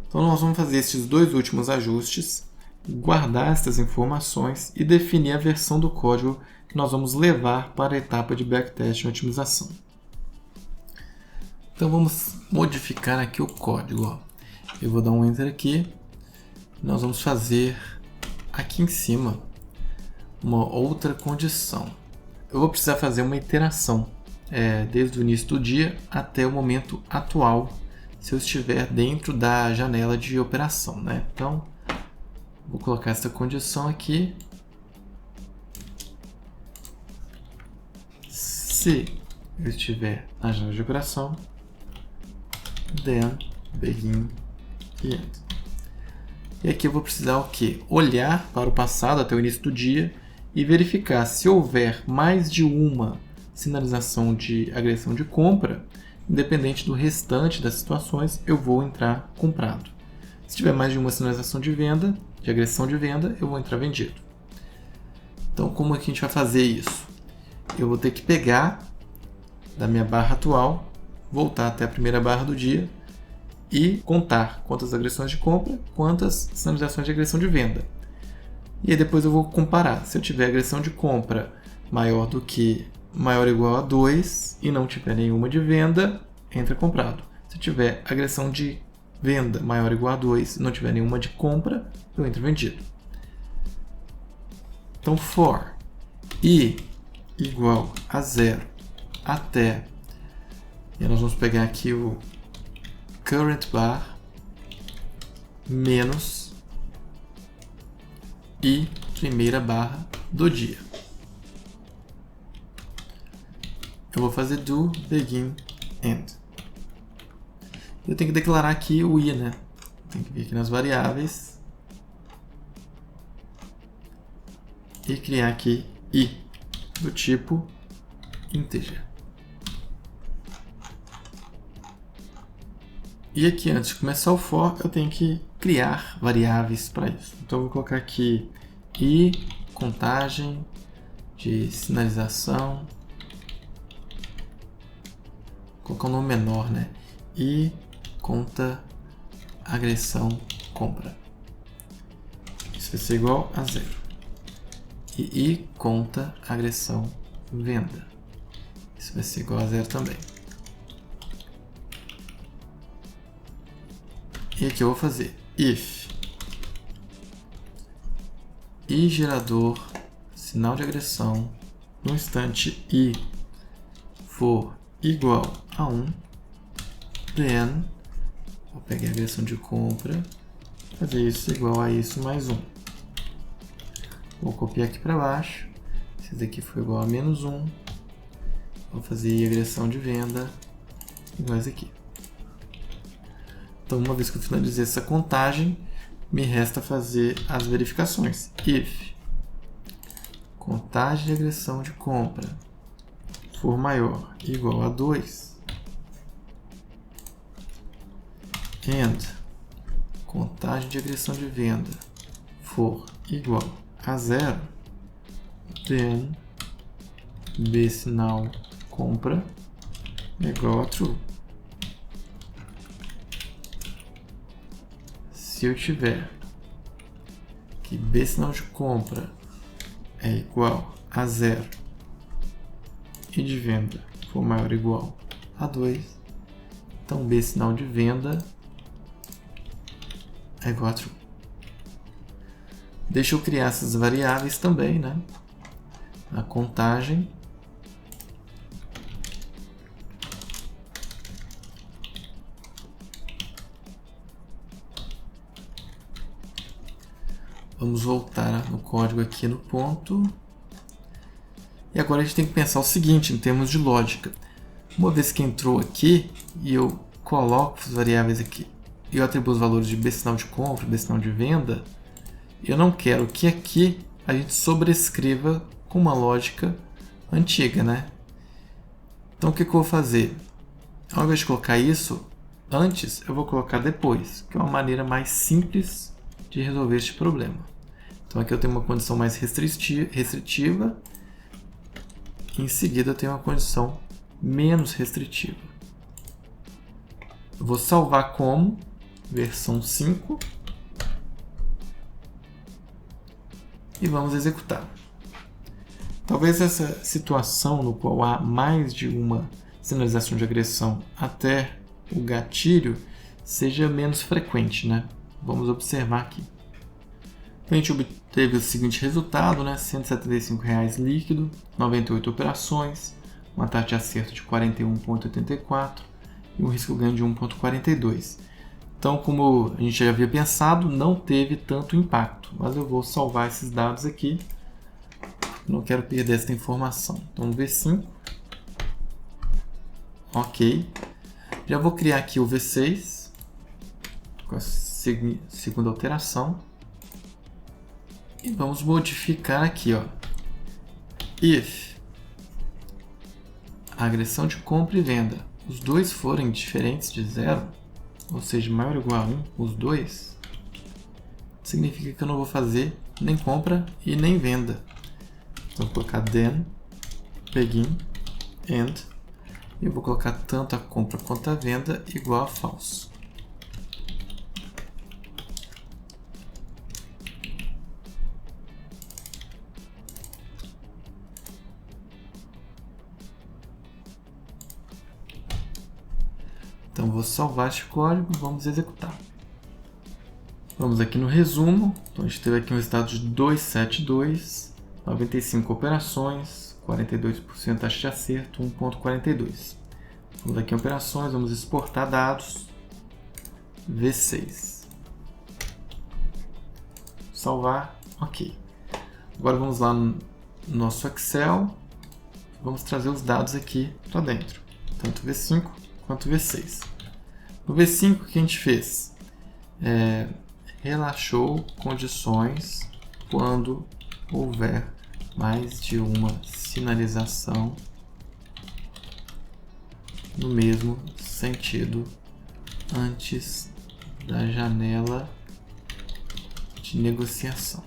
Então nós vamos fazer esses dois últimos ajustes, guardar essas informações e definir a versão do código que nós vamos levar para a etapa de backtest e otimização. Então vamos modificar aqui o código. Ó. Eu vou dar um Enter aqui. Nós vamos fazer aqui em cima uma outra condição. Eu vou precisar fazer uma iteração desde o início do dia até o momento atual, se eu estiver dentro da janela de operação, né? Então, vou colocar essa condição aqui. Se eu estiver na janela de operação, then begin e end. E aqui eu vou precisar o quê? Olhar para o passado até o início do dia e verificar se houver mais de uma sinalização de agressão de compra, independente do restante das situações, eu vou entrar comprado. Se tiver mais de uma sinalização de venda, de agressão de venda, eu vou entrar vendido. Então, como é que a gente vai fazer isso? Eu vou ter que pegar da minha barra atual, voltar até a primeira barra do dia e contar quantas agressões de compra, quantas sinalizações de agressão de venda. E aí depois eu vou comparar. Se eu tiver agressão de compra maior ou igual a 2 e não tiver nenhuma de venda, entra comprado. Se eu tiver agressão de venda maior ou igual a 2 e não tiver nenhuma de compra, eu entro vendido. Então for i igual a 0 até, e nós vamos pegar aqui o current bar menos e primeira barra do dia. Eu vou fazer do begin end. Eu tenho que declarar aqui o i, né? Tem que vir aqui nas variáveis e criar aqui i do tipo integer. E aqui, antes de começar o for, eu tenho que criar variáveis para isso. Então, eu vou colocar aqui i, contagem de sinalização. Vou colocar um nome menor, né? I, conta, agressão, compra. Isso vai ser igual a 0. E i, conta, agressão, venda. Isso vai ser igual a 0 também. E aqui eu vou fazer if i gerador sinal de agressão no instante i for igual a 1, then vou pegar a agressão de compra, fazer isso igual a isso mais 1. Vou copiar aqui para baixo, se esse aqui for igual a menos 1, vou fazer agressão de venda igual a esse aqui. Então, uma vez que eu finalizei essa contagem, me resta fazer as verificações. If contagem de agressão de compra for maior ou igual a 2, and contagem de agressão de venda for igual a 0, then b sinal compra é igual a true. Se eu tiver que b sinal de compra é igual a 0 e de venda for maior ou igual a 2, então b sinal de venda é igual a true. Deixa eu criar essas variáveis também, né? A contagem vamos voltar no código aqui no ponto. E agora a gente tem que pensar o seguinte, em termos de lógica. Uma vez que entrou aqui, e eu coloco as variáveis aqui, e eu atribuo os valores de b sinal de compra, b sinal de venda, eu não quero que aqui a gente sobrescreva com uma lógica antiga, né? Então o que eu vou fazer? Ao invés de colocar isso antes, eu vou colocar depois, que é uma maneira mais simples de resolver este problema. Então aqui eu tenho uma condição mais restritiva, e em seguida eu tenho uma condição menos restritiva. Eu vou salvar como versão 5 e vamos executar. Talvez essa situação no qual há mais de uma sinalização de agressão até o gatilho seja menos frequente, né? Vamos observar aqui. Então, a gente obteve o seguinte resultado, né? R$ 175 líquido, 98 operações, uma taxa de acerto de 41,84 e um risco ganho de 1,42. Então, como a gente já havia pensado, não teve tanto impacto, mas eu vou salvar esses dados aqui. Não quero perder essa informação. Então, V5. Ok. Já vou criar aqui o V6 com a segunda alteração. E vamos modificar aqui, ó. If a agressão de compra e venda, os dois forem diferentes de 0, ou seja, maior ou igual a 1, os dois, significa que eu não vou fazer nem compra e nem venda. Então, vou colocar then, begin, end, e eu vou colocar tanto a compra quanto a venda igual a false. Então, vou salvar este código e vamos executar. Vamos aqui no resumo. Então, a gente teve aqui um resultado de 272, 95 operações, 42% taxa de acerto, 1,42. Vamos aqui em operações, vamos exportar dados, V6. Salvar, ok. Agora vamos lá no nosso Excel, vamos trazer os dados aqui para dentro, tanto V5 quanto V6. No V5, o que a gente fez? Relaxou condições quando houver mais de uma sinalização no mesmo sentido antes da janela de negociação.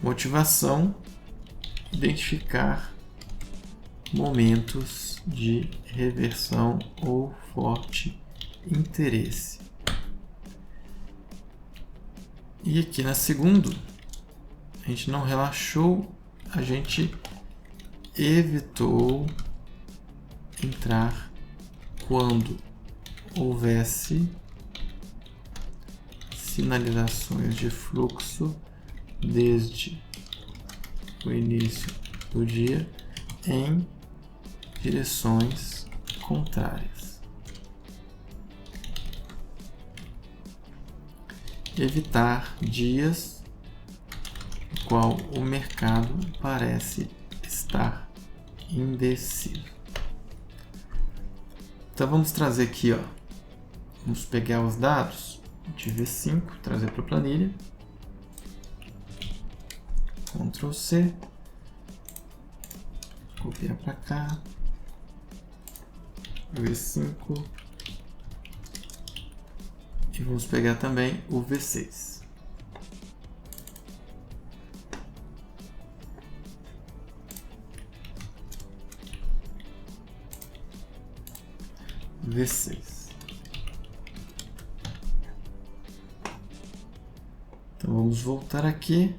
Motivação: identificar momentos de reversão ou forte interesse. E aqui na segunda, a gente não relaxou, a gente evitou entrar quando houvesse sinalizações de fluxo desde o início do dia em direções contrárias. Evitar dias no qual o mercado parece estar indeciso. Então vamos trazer aqui, vamos pegar os dados de V5, trazer para a planilha. Ctrl C, copiar para cá, V5, e vamos pegar também o V6. V6. Então vamos voltar aqui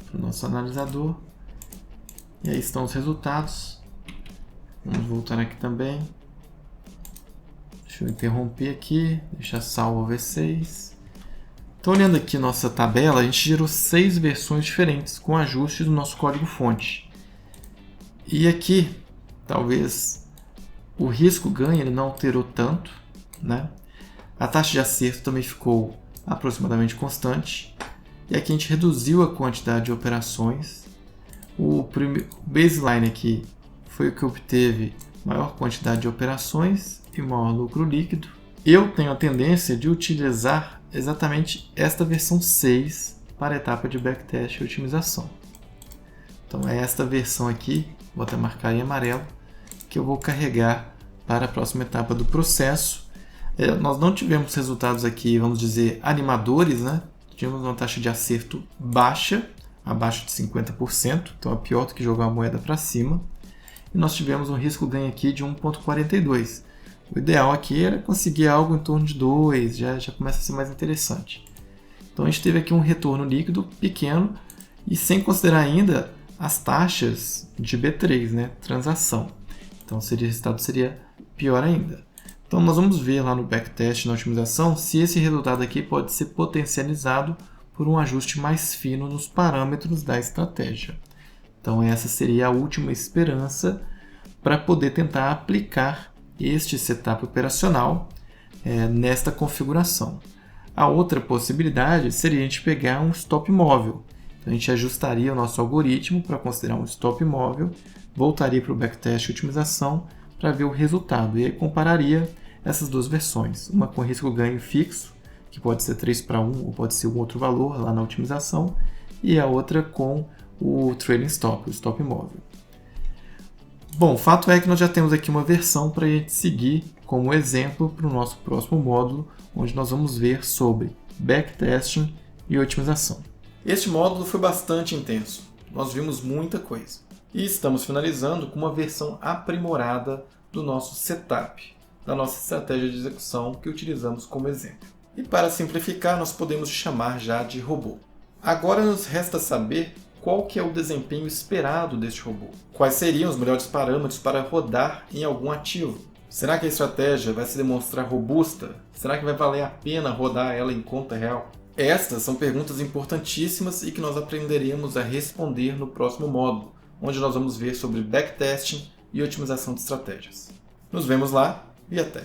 para o nosso analisador. E aí estão os resultados. Vamos voltar aqui também. Deixa eu interromper aqui, deixar salvo o V6. Então, olhando aqui nossa tabela, a gente gerou 6 versões diferentes com ajustes do nosso código-fonte. E aqui, talvez o risco-ganho ele não alterou tanto, né? A taxa de acerto também ficou aproximadamente constante. E aqui a gente reduziu a quantidade de operações. O baseline aqui foi o que obteve maior quantidade de operações e maior lucro líquido. Eu tenho a tendência de utilizar exatamente esta versão 6 para a etapa de backtest e otimização. Então é esta versão aqui, vou até marcar em amarelo, que eu vou carregar para a próxima etapa do processo. Nós não tivemos resultados aqui, vamos dizer, animadores, né? Tivemos uma taxa de acerto baixa, abaixo de 50%, então é pior do que jogar a moeda para cima. E nós tivemos um risco-ganho aqui de 1,42. O ideal aqui era conseguir algo em torno de 2, já começa a ser mais interessante. Então a gente teve aqui um retorno líquido pequeno e sem considerar ainda as taxas de B3, né? Transação. Então o resultado seria pior ainda. Então nós vamos ver lá no backtest, na otimização, se esse resultado aqui pode ser potencializado por um ajuste mais fino nos parâmetros da estratégia. Então essa seria a última esperança para poder tentar aplicar este setup operacional nesta configuração. A outra possibilidade seria a gente pegar um stop móvel. Então, a gente ajustaria o nosso algoritmo para considerar um stop móvel, voltaria para o backtest e otimização para ver o resultado e aí compararia essas duas versões, uma com risco-ganho fixo, que pode ser 3:1 ou pode ser um outro valor lá na otimização, e a outra com o trailing stop, o stop móvel. Bom, o fato é que nós já temos aqui uma versão para a gente seguir como exemplo para o nosso próximo módulo, onde nós vamos ver sobre backtesting e otimização. Este módulo foi bastante intenso, nós vimos muita coisa. E estamos finalizando com uma versão aprimorada do nosso setup, da nossa estratégia de execução que utilizamos como exemplo. E para simplificar, nós podemos chamar já de robô. Agora nos resta saber qual que é o desempenho esperado deste robô. Quais seriam os melhores parâmetros para rodar em algum ativo? Será que a estratégia vai se demonstrar robusta? Será que vai valer a pena rodar ela em conta real? Estas são perguntas importantíssimas e que nós aprenderemos a responder no próximo módulo, onde nós vamos ver sobre backtesting e otimização de estratégias. Nos vemos lá e até!